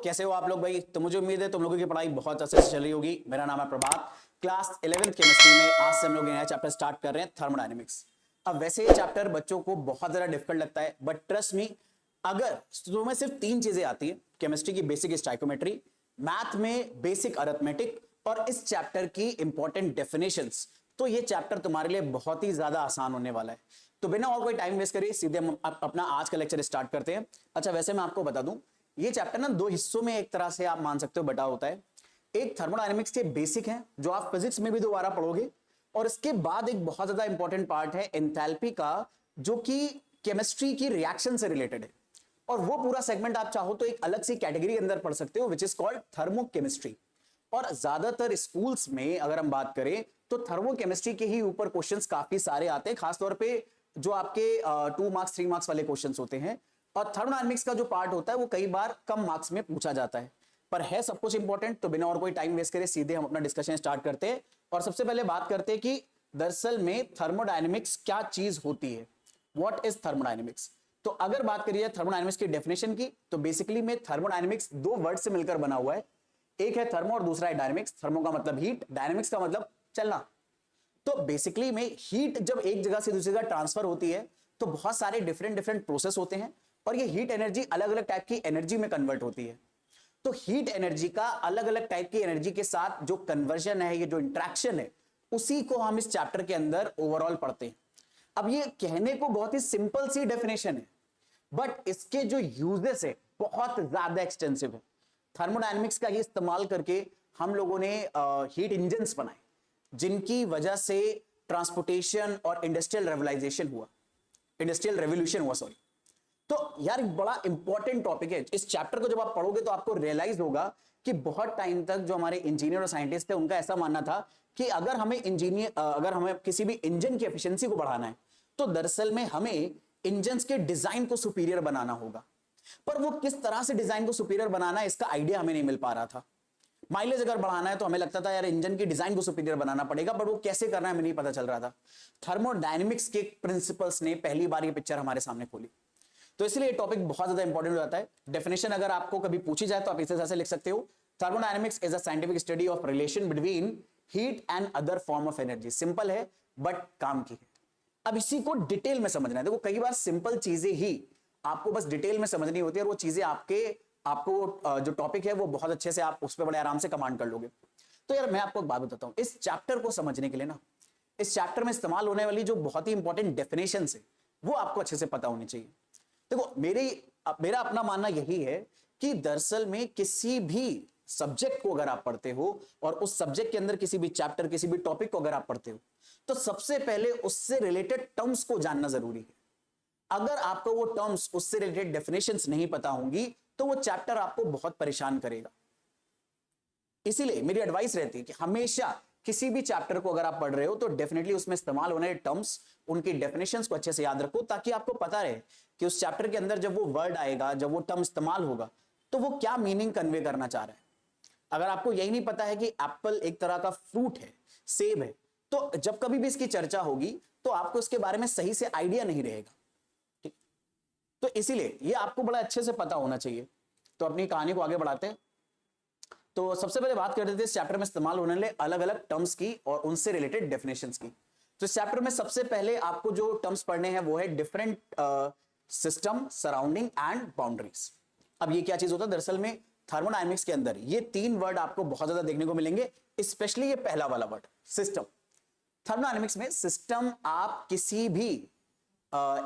कैसे हो आप लोग भाई? तो मुझे उम्मीद है तुम लोगों की पढ़ाई बहुत अच्छे से चल रही होगी। मेरा नाम है प्रभात। क्लास 11th केमिस्ट्री में आज से हम लोग नया चैप्टर स्टार्ट कर रहे हैं, थर्मोडायनेमिक्स। अब वैसे ये चैप्टर बच्चों को बहुत ज्यादा डिफिकल्ट लगता है, बट ट्रस्ट मी, अगर तुम्हें सिर्फ 3 चीजें आती है, केमिस्ट्री की बेसिक स्टाइकोमेट्री, मैथ में बेसिक अरिथमेटिक और इस चैप्टर की इंपॉर्टेंट डेफिनेशंस, तो ये चैप्टर तुम्हारे लिए बहुत ही ज्यादा आसान होने वाला है। तो बिना और कोई टाइम वेस्ट करिए सीधे हम अपना आज का लेक्चर स्टार्ट करते हैं। अच्छा, वैसे मैं आपको बता दूं, ये चैप्टर ना 2 हिस्सों में एक तरह से आप मान सकते हो बटा होता है। एक थर्मोडायनेमिक्स के बेसिक है जो आप फिजिक्स में भी दोबारा पढ़ोगे, और इसके बाद एक बहुत ज्यादा इंपॉर्टेंट पार्ट है एंथैल्पी का, जो कि केमिस्ट्री की रिएक्शन से रिलेटेड है। और वो पूरा सेगमेंट आप चाहो तो एक अलग सी कैटेगरी के अंदर पढ़ सकते हो, विच इज कॉल्ड थर्मोकेमिस्ट्री। और ज्यादातर स्कूल्स में अगर हम बात करें तो थर्मोकेमिस्ट्री के ही ऊपर क्वेश्चंस काफी सारे आते हैं, खासतौर पे जो आपके 2 मार्क्स 3 मार्क्स वाले क्वेश्चंस होते हैं। और थर्मोडायनेमिक्स का जो पार्ट होता है वो कई बार कम मार्क्स में पूछा जाता है, पर है सब कुछ इंपॉर्टेंट। तो बिना और कोई टाइम वेस्ट करे सीधे हम अपना डिस्कशन स्टार्ट करते हैं। और सबसे पहले बात करते हैं कि दरअसल में थर्मोडायनेमिक्स क्या चीज होती है, व्हाट इज थर्मोडायनेमिक्स। तो अगर बात करिए थर्मोडायनेमिक्स की डेफिनेशन की, तो बेसिकली में थर्मोडायनेमिक्स 2 वर्ड से मिलकर बना हुआ है। एक है थर्मो और दूसरा है डायनेमिक्स। थर्मो का मतलब हीट, डायनेमिक्स का मतलब चलना। तो बेसिकली में हीट जब एक जगह से दूसरी जगह ट्रांसफर होती है तो बहुत सारे डिफरेंट डिफरेंट प्रोसेस होते हैं, और ये हीट एनर्जी अलग अलग टाइप की एनर्जी में कन्वर्ट होती है। तो हीट एनर्जी का अलग अलग टाइप की एनर्जी के साथ जो कन्वर्जन है, ये जो इंट्रैक्शन है, उसी को हम इस चैप्टर के अंदर ओवरऑल पढ़ते हैं। अब ये कहने को बहुत ही सिंपल सी डेफिनेशन है, बट इसके जो यूजेस है बहुत ज्यादा एक्सटेंसिव है। थर्मोडायनेमिक्स का ये इस्तेमाल करके हम लोगों ने हीट इंजन्स बनाए, जिनकी वजह से ट्रांसपोर्टेशन और इंडस्ट्रियल रेवोल्यूशन हुआ सॉरी। तो यार एक बड़ा इंपॉर्टेंट टॉपिक है। इस चैप्टर को जब आप पढ़ोगे तो आपको रियलाइज होगा कि बहुत टाइम तक जो हमारे इंजीनियर और साइंटिस्ट थे, उनका ऐसा मानना था कि अगर हमें किसी भी इंजन की एफिशिएंसी को बढ़ाना है तो दरअसल में हमें इंजन्स के डिजाइन को सुपीरियर बनाना होगा। पर वो किस तरह से डिजाइन को सुपीरियर बनाना है, इसका आइडिया हमें नहीं मिल पा रहा था। माइलेज अगर बढ़ाना है तो हमें लगता था यार इंजन की डिजाइन को सुपीरियर बनाना पड़ेगा, पर वो कैसे करना है हमें नहीं पता चल रहा था। थर्मोडायनेमिक्स के प्रिंसिपल्स ने पहली बार ये पिक्चर हमारे सामने खोली। तो इसलिए टॉपिक बहुत ज्यादा इंपॉर्टेंट हो जाता है। डेफिनेशन अगर आपको कभी पूछी जाए तो आप इस तरह से लिख सकते हो, thermodynamics is a scientific study of relation between heat and other form of energy. Simple है बट काम की है। अब इसी को डिटेल में समझना है। देखो कई बार सिंपल चीजें ही आपको बस डिटेल में समझनी होती है, और वो चीजें आपको जो टॉपिक है वो बहुत अच्छे से आप उस पर बड़े आराम से कमांड कर लोगे। तो यार मैं आपको एक बात बताता हूं, इस चैप्टर को समझने के लिए ना, इस चैप्टर में इस्तेमाल होने वाली जो बहुत ही इंपॉर्टेंट डेफिनेशन है वो आपको अच्छे से पता होनी चाहिए। देखो मेरा अपना मानना यही है कि दरअसल में किसी भी सब्जेक्ट को अगर आप पढ़ते हो और उस सब्जेक्ट के अंदर किसी भी चैप्टर, किसी भी टॉपिक को अगर आप पढ़ते हो, तो सबसे पहले उससे रिलेटेड टर्म्स को जानना जरूरी है। अगर आपको वो टर्म्स, उससे रिलेटेड डेफिनेशंस नहीं पता होंगी तो वो चैप्टर आपको बहुत परेशान करेगा। इसीलिए मेरी एडवाइस रहती है कि हमेशा किसी भी चैप्टर को अगर आप पढ़ रहे हो तो डेफिनेटली उसमें इस्तेमाल होने वाले टर्म्स, उनकी डेफिनेशंस को अच्छे से याद रखो, ताकि आपको पता रहे कि उस चैप्टर के अंदर जब वो वर्ड आएगा, जब वो टर्म इस्तेमाल होगा, तो वो क्या मीनिंग कन्वे करना चाह रहा है। अगर आपको यही नहीं पता है कि एप्पल एक तरह का फ्रूट है, सेब है, तो जब कभी भी इसकी चर्चा होगी तो आपको इसके बारे में सही से आइडिया नहीं रहेगा। ठीक, तो इसीलिए ये आपको बड़ा अच्छे से पता होना चाहिए। तो अपनी कहानी को आगे बढ़ाते हैं। तो सबसे पहले बात करते थे इस चैप्टर में इस्तेमाल होने वाले अलग अलग टर्म्स की और उनसे रिलेटेड डेफिनेशंस की। तो इस चैप्टर में सबसे पहले आपको जो टर्म्स पढ़ने हैं वो है different system, surrounding and boundaries. अब ये क्या चीज होता है, दरअसल में थर्मोडायनेमिक्स के अंदर ये 3 वर्ड आपको बहुत ज्यादा देखने को मिलेंगे, स्पेशली ये पहला वाला वर्ड सिस्टम। थर्मोडायनेमिक्स में सिस्टम आप किसी भी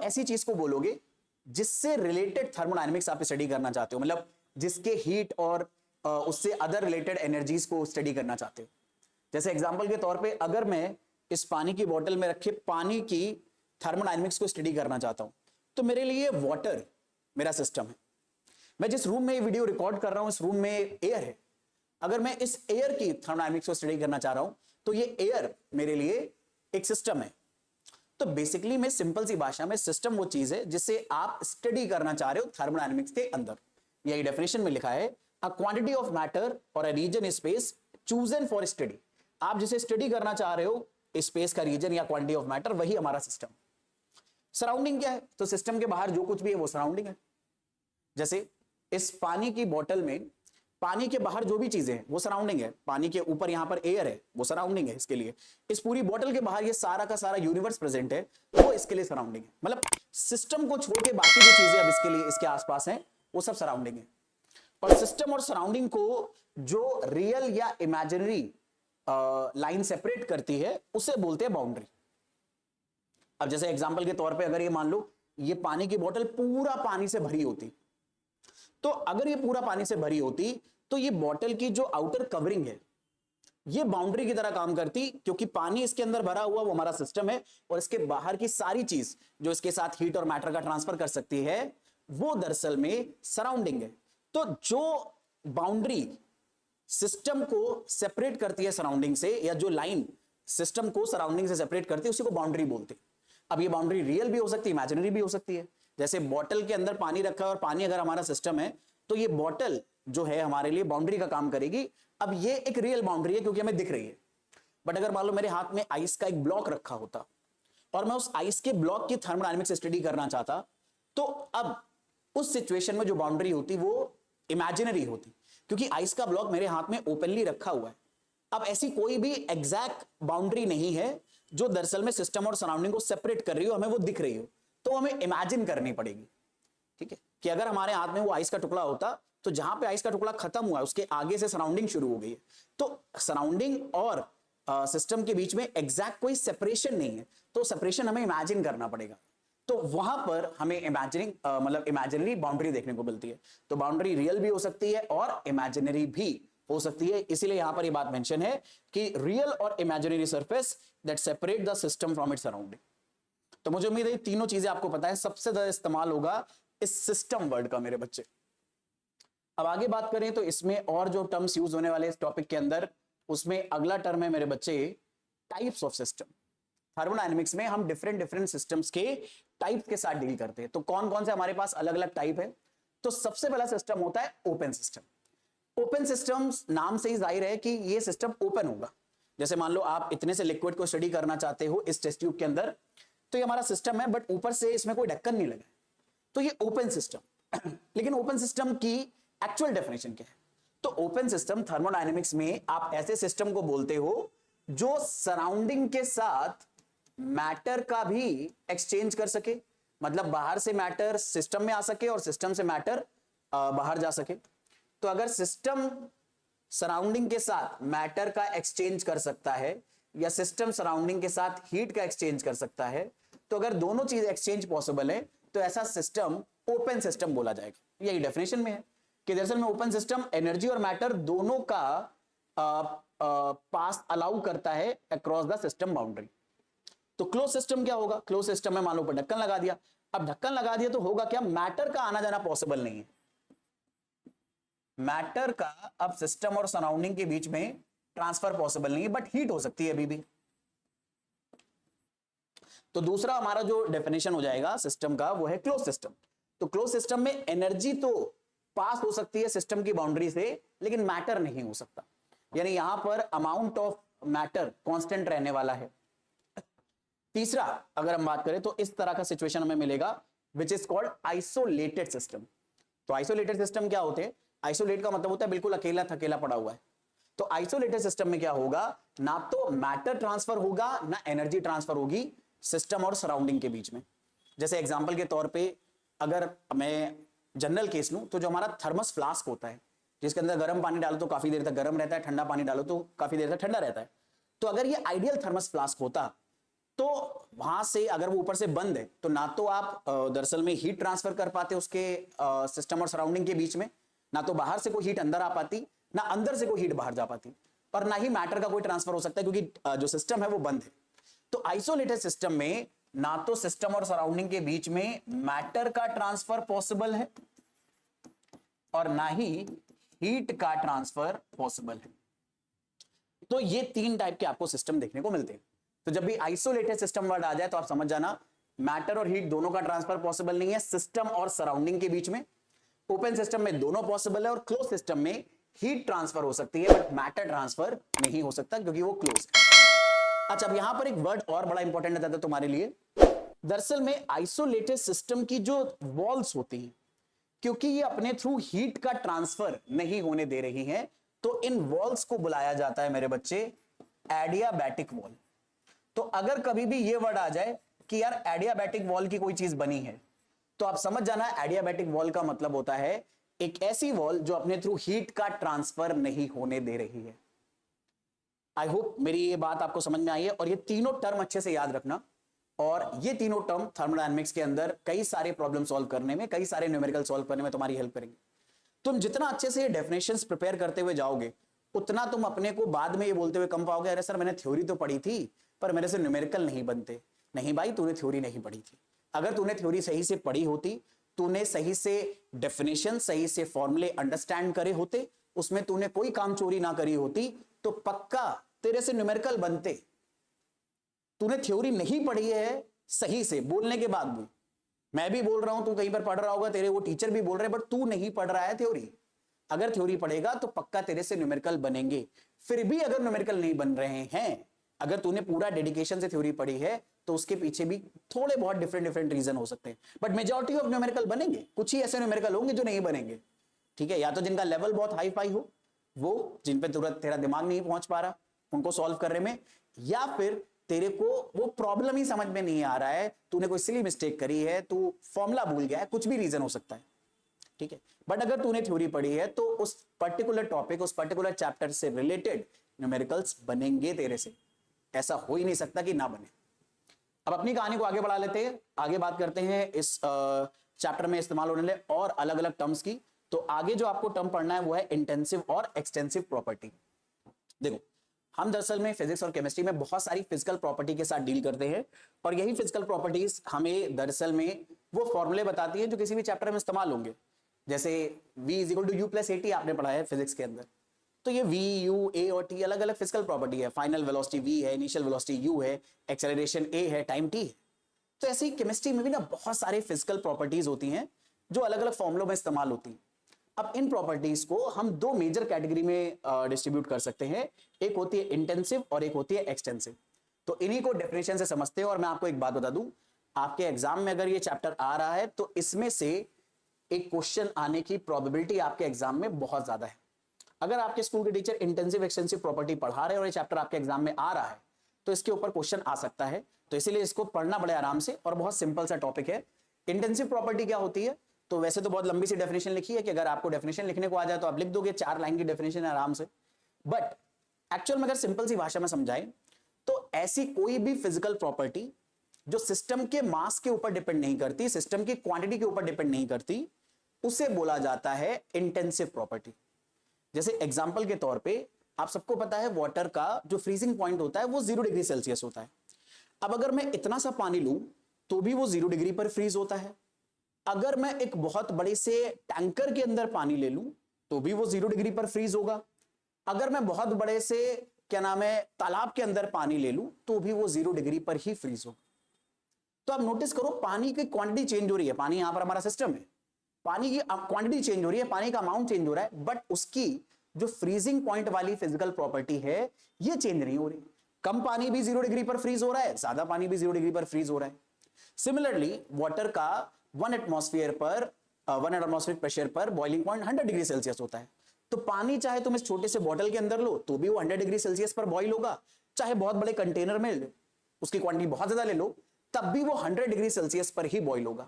ऐसी चीज को बोलोगे जिससे रिलेटेड थर्मोडायनेमिक्स आप स्टडी करना चाहते हो, मतलब जिसके हीट और उससे अदर रिलेटेड एनर्जीज को स्टडी करना चाहते हो। जैसे एग्जांपल के तौर पे अगर मैं इस पानी की बोतल में रखे पानी की थर्मोडायनेमिक्स को स्टडी करना चाहता हूं, तो मेरे लिए वाटर मेरा सिस्टम है। मैं जिस रूम में ये वीडियो रिकॉर्ड कर रहा हूं, इस रूम में एयर है। अगर मैं इस एयर की थर्मोडायनेमिक्स को स्टडी करना चाह रहा हूं तो ये एयर मेरे लिए एक सिस्टम है। तो बेसिकली मैं सिंपल सी भाषा में, सिस्टम वो चीज है जिसे आप स्टडी करना चाह रहे हो थर्मोडायनेमिक्स के अंदर। यही डेफिनेशन में लिखा है, अ क्वांटिटी ऑफ मैटर और a region space chosen for study. आप जिसे स्टडी करना चाह रहे हो, स्पेस का रीजन या क्वांटिटी ऑफ मैटर, वही हमारा सिस्टम। सराउंडिंग क्या है, तो सिस्टम के बाहर जो कुछ भी है वो सराउंडिंग है। जैसे इस पानी की बोतल में पानी के बाहर जो भी चीजें हैं वो सराउंडिंग है, पानी के ऊपर यहां पर एयर है वो सराउंडिंग है इसके लिए, इस पूरी बोतल के बाहर ये सारा का सारा यूनिवर्स प्रेजेंट है वो इसके लिए सराउंडिंग है। मतलब सिस्टम को छोड़ के बाकी जो चीजें अब इसके लिए इसके आसपास हैं वो सब सराउंडिंग है। और सिस्टम और सराउंडिंग को जो रियल या इमेजिनरी लाइन सेपरेट करती है उसे बोलते हैं बाउंड्री। अब जैसे एग्जांपल के तौर पे अगर ये मान लो ये पानी की बोतल पूरा पानी से भरी होती, तो अगर ये पूरा पानी से भरी होती तो ये बोतल की जो आउटर कवरिंग है ये बाउंड्री की तरह काम करती, क्योंकि पानी इसके अंदर भरा हुआ वो हमारा सिस्टम है और इसके बाहर की सारी चीज जो इसके साथ हीट और मैटर का ट्रांसफर कर सकती है वो दरअसल में सराउंडिंग है। तो जो बाउंड्री सिस्टम को सेपरेट करती है सराउंडिंग से, या जो लाइन सिस्टम को सराउंडिंग से सेपरेट करती है उसी को बाउंड्री बोलते हैं। अब ये बाउंड्री रियल भी हो सकती है, इमेजिनरी भी हो सकती है। जैसे बॉटल के अंदर पानी रखा है और पानी अगर हमारा सिस्टम है तो ये बॉटल जो है हमारे लिए बाउंड्री का काम करेगी। अब ये एक रियल बाउंड्री है क्योंकि हमें दिख रही है, बट अगर मान लो मेरे हाथ में आइस का एक ब्लॉक रखा होता और मैं उस आइस के ब्लॉक की थर्मोडायनेमिक्स स्टडी करना चाहता, तो अब उस सिचुएशन में जो बाउंड्री होती वो इमेजिनरी होती, क्योंकि आइस का ब्लॉक मेरे हाथ में ओपनली रखा हुआ है। अब ऐसी कोई भी एग्जैक्ट बाउंड्री नहीं है जो दरअसल में सिस्टम और सराउंडिंग को सेपरेट कर रही हो, हमें वो दिख रही हो, तो हमें इमेजिन करनी पड़ेगी। ठीक है, कि अगर हमारे हाथ में वो आइस का टुकड़ा होता तो जहां पे आइस का टुकड़ा खत्म हुआ है उसके आगे से सराउंडिंग शुरू हो गई है, तो सराउंडिंग और सिस्टम के बीच में एग्जैक्ट कोई सेपरेशन नहीं है, तो सेपरेशन हमें इमेजिन करना पड़ेगा। तो वहां पर हमें इमेजिनिंग मतलब इमेजिनरी बाउंड्री देखने को मिलती है। तो बाउंड्री रियल भी हो सकती है और इमेजिनरी भी हो सकती है, इसीलिए यहां पर ये बात मेंशन है कि रियल और imaginary surface that separate the system from its surrounding. तो मुझे उम्मीद है तीनों चीजें आपको पता है। सबसे ज्यादा इस्तेमाल होगा इस सिस्टम वर्ड का मेरे बच्चे। अब आगे बात करें तो इसमें और जो टर्म्स यूज होने वाले इस टॉपिक के अंदर, उसमें अगला टर्म है मेरे बच्चे टाइप्स ऑफ सिस्टम। थर्मोडायनेमिक्स में हम डिफरेंट सिस्टम्स के टाइप के साथ डील करते हैं। तो कौन कौन से हमारे पास अलग अलग टाइप है? तो सबसे पहला सिस्टम होता है ओपन सिस्टम। ओपन सिस्टम्स नाम से ही जाहिर है कि ये सिस्टम ओपन होगा। जैसे मान लो आप इतने से लिक्विड को स्टडी करना चाहते हो इस टेस्ट ट्यूब के अंदर, तो ये हमारा सिस्टम है बट ऊपर से इसमें कोई ढक्कन नहीं लगा, तो ये ओपन सिस्टम। लेकिन ओपन सिस्टम की एक्चुअल डेफिनेशन क्या है? तो ओपन सिस्टम थर्मोडायनेमिक्स में आप ऐसे सिस्टम को बोलते हो जो सराउंडिंग के साथ मैटर का भी एक्सचेंज कर सके, मतलब बाहर से मैटर सिस्टम में आ सके और सिस्टम से मैटर बाहर जा सके। तो अगर सिस्टम सराउंडिंग के साथ मैटर का एक्सचेंज कर सकता है या सिस्टम सराउंडिंग के साथ हीट का एक्सचेंज कर सकता है, तो अगर दोनों चीज एक्सचेंज पॉसिबल है तो ऐसा सिस्टम ओपन सिस्टम बोला जाएगा। यही डेफिनेशन में है कि दरअसल में ओपन सिस्टम एनर्जी और मैटर दोनों का पास अलाउ करता है अक्रॉस द सिस्टम बाउंड्री। तो क्लोज सिस्टम क्या होगा? क्लोज सिस्टम में मान लो ऊपर ढक्कन लगा दिया, अब ढक्कन लगा दिया तो होगा क्या? मैटर का आना जाना पॉसिबल नहीं है। मैटर का अब सिस्टम और सराउंडिंग के बीच में ट्रांसफर पॉसिबल नहीं है, बट हीट हो सकती है अभी भी। तो दूसरा हमारा जो डेफिनेशन हो जाएगा सिस्टम का वो है क्लोज सिस्टम। तो क्लोज सिस्टम में एनर्जी तो पास हो सकती है सिस्टम की बाउंड्री से, लेकिन मैटर नहीं हो सकता, यानी यहां पर अमाउंट ऑफ मैटर कांस्टेंट रहने वाला है। तीसरा अगर हम बात करें तो इस तरह का सिचुएशन हमें मिलेगा विच इज कॉल्ड आइसोलेटेड सिस्टम। तो आइसोलेटेड सिस्टम क्या होते हैं? आइसोलेट का मतलब होता है बिल्कुल अकेला थकेला पड़ा हुआ है। तो आइसोलेटेड सिस्टम में क्या होगा? ना तो मैटर ट्रांसफर होगा ना एनर्जी ट्रांसफर होगी सिस्टम और सराउंडिंग के बीच में। जैसे एग्जांपल के तौर पे अगर मैं जनरल केस लूं तो जो हमारा थर्मस फ्लास्क होता है जिसके अंदर गर्म पानी डालो तो काफी देर तक गर्म रहता है, ठंडा पानी डालो तो काफी देर तक ठंडा रहता है। तो अगर ये आइडियल थर्मस फ्लास्क होता तो वहां से अगर वो ऊपर से बंद है तो ना तो आप दरअसल में हीट ट्रांसफर कर पाते उसके सिस्टम और सराउंडिंग के बीच में, ना तो बाहर से कोई हीट अंदर आ पाती, ना अंदर से कोई हीट बाहर जा पाती, और ना ही मैटर का कोई ट्रांसफर हो सकता है क्योंकि जो सिस्टम है वो बंद है। तो आइसोलेटेड सिस्टम में ना तो सिस्टम और सराउंडिंग के बीच में मैटर का ट्रांसफर पॉसिबल है और ना ही हीट का ट्रांसफर पॉसिबल है। तो ये तीन टाइप के आपको सिस्टम देखने को मिलते हैं। तो जब भी आइसोलेटेड सिस्टम वर्ड आ जाए तो आप समझ जाना मैटर और हीट दोनों का ट्रांसफर पॉसिबल नहीं है सिस्टम और सराउंडिंग के बीच में। ओपन सिस्टम में दोनों पॉसिबल है और क्लोज सिस्टम में हीट ट्रांसफर हो सकती है बट मैटर ट्रांसफर नहीं हो सकता क्योंकि वो क्लोज है। अच्छा, अब यहां पर एक वर्ड और बड़ा इंपॉर्टेंट रहता है तुम्हारे लिए। दरअसल में आइसोलेटेड सिस्टम की जो वॉल्स होती हैं क्योंकि ये अपने थ्रू हीट का ट्रांसफर नहीं होने दे रही हैं, तो इन वॉल्स को बुलाया जाता है मेरे बच्चे एडियाबैटिक वॉल। तो अगर कभी भी ये वर्ड आ जाए कि यार एडियाबैटिक वॉल की कोई चीज बनी है, तो आप समझ जाना एडियाबैटिक वॉल का मतलब होता है एक ऐसी वॉल जो अपने थ्रू हीट का ट्रांसफर नहीं होने दे रही है। आई होप मेरी ये बात आपको समझ में आई है, और ये तीनों टर्म अच्छे से याद रखना। और ये तीनों टर्म थर्मोडायनेमिक्स के अंदर कई सारे प्रॉब्लम सॉल्व करने में, कई सारे न्यूमेरिकल सॉल्व करने में तुम्हारी हेल्प करेंगे। तुम जितना अच्छे से ये डेफिनेशंस प्रिपेयर करते हुए जाओगे, उतना तुम अपने को बाद में ये बोलते हुए कम पाओगे, अरे सर मैंने थ्योरी तो पढ़ी थी पर मेरे से न्यूमेरिकल नहीं बनते। नहीं भाई, तूने थ्योरी नहीं पढ़ी थी। अगर तूने थ्योरी सही से पढ़ी होती, तूने सही से डेफिनेशन, सही से फॉर्मूले अंडरस्टैंड करे होते, उसमें तूने कोई काम चोरी ना करी होती, तो पक्का तेरे से न्यूमेरिकल बनते। तूने थ्योरी नहीं पढ़ी है सही से, बोलने के बाद भी मैं भी बोल रहा हूं, तू कहीं पर पढ़ रहा होगा, तेरे वो टीचर भी बोल रहे हैं, बट तू नहीं पढ़ रहा है थ्योरी। अगर थ्योरी पढ़ेगा तो पक्का तेरे से न्यूमेरिकल बनेंगे। फिर भी अगर न्यूमेरिकल नहीं बन रहे हैं, अगर तूने पूरा डेडिकेशन से थ्योरी पढ़ी है, तो उसके पीछे भी थोड़े बहुत डिफरेंट रीजन हो सकते हैं, बट मेजॉरिटी ऑफ न्यूमेरिकल बनेंगे। कुछ ही ऐसे न्यूमेरिकल होंगे जो नहीं बनेंगे, ठीक है। या तो जिनका लेवल बहुत हाई फाई हो, वो जिन पे तुरंत तेरा दिमाग नहीं पहुंच पा रहा उनको सॉल्व करने में, या फिर तेरे को वो प्रॉब्लम ही समझ में नहीं आ रहा है, तूने कोई सिली मिस्टेक करी है, तू फॉर्मूला भूल गया है, कुछ भी रीजन हो सकता है, ठीक है। बट अगर तूने थ्योरी पढ़ी है तो उस पर्टिकुलर टॉपिक, उस पर्टिकुलर चैप्टर से रिलेटेड न्यूमेरिकल्स बनेंगे तेरे से। ऐसा हो ही नहीं सकता कि ना बने। अब अपनी कहानी को आगे बढ़ा लेते हैं, आगे बात करते हैं इस चैप्टर में इस्तेमाल होने वाले और अलग अलग टर्म्स की। तो आगे जो आपको टर्म पढ़ना है वो है इंटेंसिव और एक्सटेंसिव प्रॉपर्टी। देखो, हम दरअसल में फिजिक्स और केमिस्ट्री में बहुत सारी फिजिकल प्रॉपर्टी के साथ डील करते हैं, और यही फिजिकल प्रॉपर्टीज हमें दरअसल में वो फॉर्मूले बताती है जो किसी भी चैप्टर में इस्तेमाल होंगे। जैसे v is equal to U plus AT आपने पढ़ा है फिजिक्स के अंदर, तो ये v, u, a और t अलग अलग फिजिकल प्रॉपर्टी है। फाइनल वेलोसिटी v है, इनिशियल वेलोसिटी u है, एक्सेलरेशन a है, टाइम t है। तो ऐसी केमिस्ट्री में भी ना बहुत सारे फिजिकल प्रॉपर्टीज होती हैं जो अलग अलग फॉर्मुलों में इस्तेमाल होती हैं। अब इन प्रॉपर्टीज को हम दो मेजर कैटेगरी में डिस्ट्रीब्यूट कर सकते हैं, एक होती है इंटेंसिव और एक होती है एक्सटेंसिव। तो इन्हीं को डेफिनेशन से समझते हैं। और मैं आपको एक बात बता दूं, आपके एग्जाम में अगर ये चैप्टर आ रहा है तो इसमें से एक क्वेश्चन आने की प्रोबेबिलिटी आपके एग्जाम में बहुत ज्यादा है। अगर आपके स्कूल के टीचर इंटेंसिव एक्सटेंसिव प्रॉपर्टी पढ़ा रहे हैं और ये चैप्टर आपके एग्जाम में आ रहा है, तो इसके ऊपर क्वेश्चन आ सकता है। तो इसीलिए इसको पढ़ना बड़े आराम से, और बहुत सिंपल सा टॉपिक है। इंटेंसिव प्रॉपर्टी क्या होती है? तो वैसे तो बहुत लंबी सी डेफिनेशन लिखी है कि अगर आपको डेफिनेशन लिखने को आ जाए तो आप लिख दोगे, 4 लाइन की डेफिनेशन है आराम से। बट एक्चुअल में अगर सिंपल सी भाषा में समझाएं तो ऐसी कोई भी फिजिकल प्रॉपर्टी जो सिस्टम के मास के ऊपर डिपेंड नहीं करती, सिस्टम की क्वांटिटी के ऊपर डिपेंड नहीं करती, उसे बोला जाता है इंटेंसिव प्रॉपर्टी। जैसे एग्जांपल के तौर पे आप सबको पता है वाटर का जो फ्रीजिंग पॉइंट होता है वो 0 डिग्री सेल्सियस होता है। अब अगर मैं इतना सा पानी लूं तो भी वो 0 डिग्री पर फ्रीज होता है। अगर मैं एक बहुत बड़े से टैंकर के अंदर पानी ले लूं तो भी वो 0 डिग्री पर फ्रीज होगा। अगर मैं बहुत बड़े से क्या नाम है तालाब के अंदर पानी ले लूं तो भी वो 0 डिग्री पर ही फ्रीज होगा। तो आप नोटिस करो, पानी की क्वांटिटी चेंज हो रही है, पानी यहां पर हमारा सिस्टम है, पानी की क्वांटिटी चेंज हो रही है, पानी का अमाउंट चेंज हो रहा है, बट उसकी जो फ्रीजिंग पॉइंट वाली फिजिकल प्रॉपर्टी है ये चेंज नहीं हो रही। कम पानी भी 0 डिग्री पर फ्रीज हो रहा है, ज्यादा पानी भी 0 डिग्री पर फ्रीज हो रहा है। सिमिलरली वाटर का 1 एटमॉस्फेयर प्रेशर पर बॉइलिंग पॉइंट 100 डिग्री सेल्सियस होता है। तो पानी चाहे तुम इस छोटे से बॉटल के अंदर लो तो भी वो 100 डिग्री सेल्सियस पर बॉइल होगा, चाहे बहुत बड़े कंटेनर में उसकी क्वांटिटी बहुत ज्यादा ले लो तब भी वो 100 डिग्री सेल्सियस पर ही बॉइल होगा।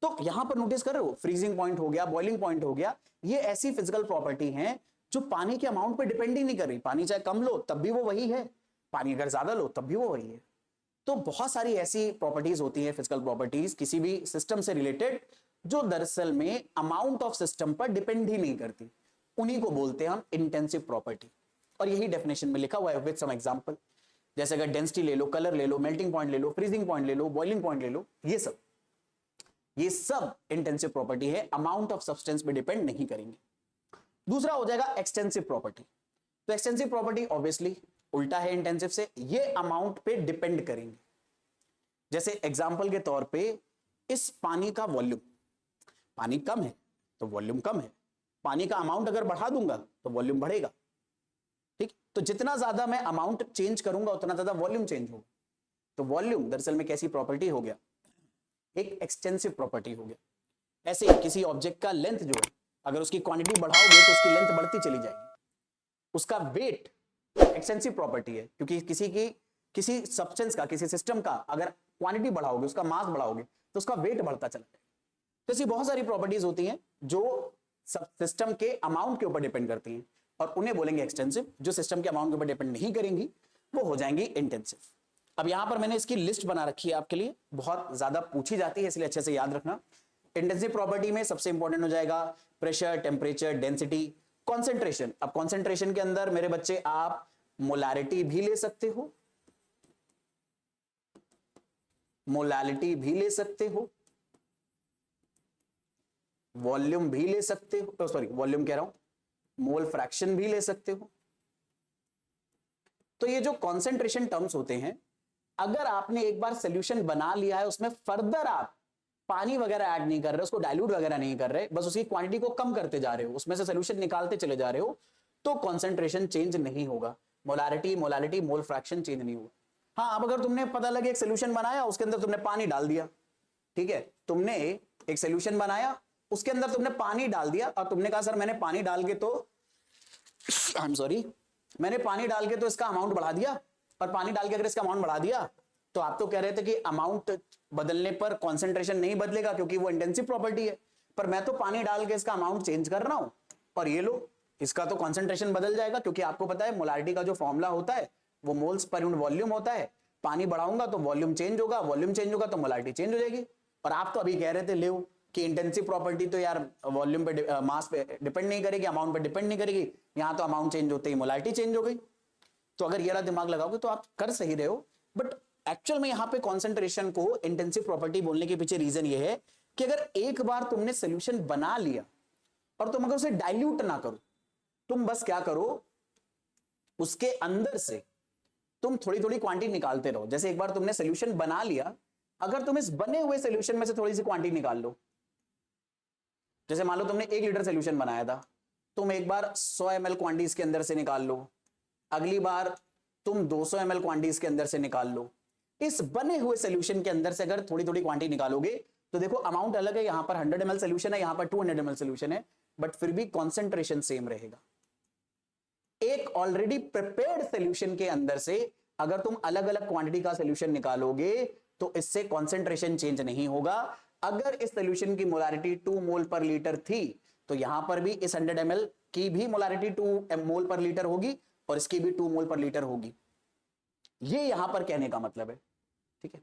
तो यहां पर नोटिस कर रहे हो, फ्रीजिंग पॉइंट हो गया, बॉइलिंग पॉइंट हो गया, ये ऐसी फिजिकल प्रॉपर्टी है जो पानी के अमाउंट पर डिपेंड ही नहीं कर रही। पानी चाहे कम लो तब भी वो वही है, पानी अगर ज्यादा लो तब भी वो वही है। तो बहुत सारी ऐसी प्रॉपर्टीज होती हैं, फिजिकल प्रॉपर्टीज किसी भी सिस्टम से रिलेटेड, जो दरअसल में अमाउंट ऑफ सिस्टम पर डिपेंड ही नहीं करती, उन्हीं को बोलते हैं हम इंटेंसिव प्रॉपर्टी। और यही डेफिनेशन में लिखा हुआ है विद सम एग्जांपल। जैसे अगर डेंसिटी ले लो, कलर ले लो, मेल्टिंग पॉइंट ले लो, फ्रीजिंग पॉइंट ले लो, बॉइलिंग पॉइंट ले लो, ये सब इंटेंसिव प्रॉपर्टी है, अमाउंट ऑफ सब्सटेंस पे डिपेंड नहीं करेंगे। दूसरा हो जाएगा एक्सटेंसिव प्रॉपर्टी। तो एक्सटेंसिव प्रॉपर्टी ऑब्वियसली उल्टा है इंटेंसिव से, ये अमाउंट पे डिपेंड करेंगे। जैसे एग्जांपल के तौर पे इस पानी का वॉल्यूम, पानी कम है तो वॉल्यूम कम है, पानी का अमाउंट अगर बढ़ा दूंगा तो वॉल्यूम बढ़ेगा, ठीक। तो जितना ज्यादा मैं अमाउंट चेंज करूंगा उतना ज्यादा वॉल्यूम चेंज होगा। तो वॉल्यूम दरअसल में कैसी प्रॉपर्टी हो गया, एक एक्सटेंसिव प्रॉपर्टी हो गया। ऐसे ही किसी ऑब्जेक्ट का लेंथ जो है, अगर उसकी क्वांटिटी बढ़ाओगे तो उसकी लेंथ बढ़ती चली जाएगी। उसका वेट एक्सटेंसिव प्रॉपर्टी है, क्योंकि किसी सब्सटेंस का, किसी सिस्टम का अगर क्वांटिटी बढ़ाओगे, उसका मास बढ़ाओगे तो उसका वेट बढ़ता चला जाएगा। तो ऐसी बहुत सारी प्रॉपर्टीज होती हैं जो सिस्टम के अमाउंट के ऊपर डिपेंड करती हैं, और उन्हें बोलेंगे एक्सटेंसिव। जो सिस्टम के अमाउंट के ऊपर डिपेंड नहीं करेंगी वो हो जाएंगी इंटेंसिव। अब यहां पर मैंने इसकी लिस्ट बना रखी है आपके लिए, बहुत ज्यादा पूछी जाती है इसलिए अच्छे से याद रखना। इंटेंसिव प्रॉपर्टी में सबसे इंपॉर्टेंट हो जाएगा प्रेशर, टेम्परेचर, डेंसिटी, कॉन्सेंट्रेशन। अब कॉन्सेंट्रेशन के अंदर मेरे बच्चे आप मोलारिटी भी ले सकते हो, मोलालिटी भी ले सकते हो, वॉल्यूम भी ले सकते हो, सॉरी वॉल्यूम कह रहा हूं, मोल फ्रैक्शन भी ले सकते हो। तो ये जो कॉन्सेंट्रेशन टर्म्स होते हैं, अगर आपने एक बार सोल्यूशन बना लिया है, उसमें फर्दर आप पानी वगैरह ऐड नहीं कर रहे, उसको डाइल्यूट वगैरह नहीं कर रहे, बस उसकी क्वांटिटी को कम करते जा रहे हो, उसमें से सोल्यूशन निकालते चले जा रहे हो, तो कॉन्सेंट्रेशन चेंज नहीं होगा। Molarity, molality, mole fraction change नहीं होगा। हाँ, अब अगर तुमने पता लगे एक सोल्यूशन बनाया, उसके अंदर तुमने पानी डाल दिया, ठीक है, तुमने एक सोल्यूशन बनाया, उसके अंदर तुमने पानी डाल दिया, और तुमने कहा सर मैंने पानी डाल के तो आई एम सॉरी, मैंने पानी डाल के तो इसका अमाउंट बढ़ा दिया, और पानी डाल के अगर इसका अमाउंट बढ़ा दिया तो आप तो कह रहे थे कि अमाउंट बदलने पर कॉन्सेंट्रेशन नहीं बदलेगा क्योंकि वो इंटेंसिव प्रॉपर्टी है, पर मैं तो पानी डाल के इसका अमाउंट चेंज कर रहा हूं, और ये लो इसका तो कॉन्सेंट्रेशन बदल जाएगा, क्योंकि आपको पता है मोलारिटी का जो फॉर्मूला होता है वो मोल्स पर यूनिट वॉल्यूम होता है। पानी बढ़ाऊंगा तो वॉल्यूम चेंज होगा, वॉल्यूम चेंज होगा तो मोलारिटी चेंज हो जाएगी। और आप तो अभी कह रहे थे ले कि इंटेंसिव प्रॉपर्टी तो यार वॉल्यूम पे, मास पे डिपेंड नहीं करेगी, अमाउंट पे डिपेंड नहीं करेगी, यहां तो अमाउंट चेंज होते ही मोलारिटी चेंज हो गई। तो अगर ये वाला दिमाग लगाओगे तो आप कर सही रहे हो, बट एक्चुअल में यहां पे कॉन्सेंट्रेशन को इंटेंसिव प्रॉपर्टी बोलने के पीछे रीजन ये है कि अगर एक बार तुमने सोल्यूशन बना लिया और तुम अगर उसे डाइल्यूट ना करो, तुम बस क्या करो, उसके अंदर से तुम थोड़ी थोड़ी क्वांटिटी निकालते रहो। जैसे एक बार तुमने सोल्यूशन बना लिया, अगर तुम इस बने हुए सोल्यूशन में से थोड़ी सी क्वांटिटी निकाल लो, जैसे मान लो तुमने 1 लीटर सोल्यूशन बनाया था, तुम एक बार 100 ml क्वांटिटी इसके अंदर से निकाल लो, अगली बार तुम 200 ml क्वांटिटी इसके अंदर से निकाल लो। इस बने हुए सोल्यूशन के अंदर से अगर थोड़ी थोड़ी क्वांटिटी निकालोगे तो देखो अमाउंट अलग है, यहां पर 100 ml सोल्यूशन है, यहां पर 200 ml सोल्यूशन है, बट फिर भी कॉन्सेंट्रेशन सेम रहेगा। एक ऑलरेडी प्रिपेयर्ड सोल्यूशन के अंदर से अगर तुम अलग अलग क्वांटिटी का सोल्यूशन निकालोगे तो इससे कॉन्सेंट्रेशन चेंज नहीं होगा। अगर इस सोल्यूशन की मोलारिटी 2 मोल पर लीटर थी तो यहां पर भी इस 100 ml की भी मोलारिटी 2 मोल पर लीटर होगी और इसकी भी 2 मोल पर लीटर होगी। ये यहां पर कहने का मतलब है, ठीक है।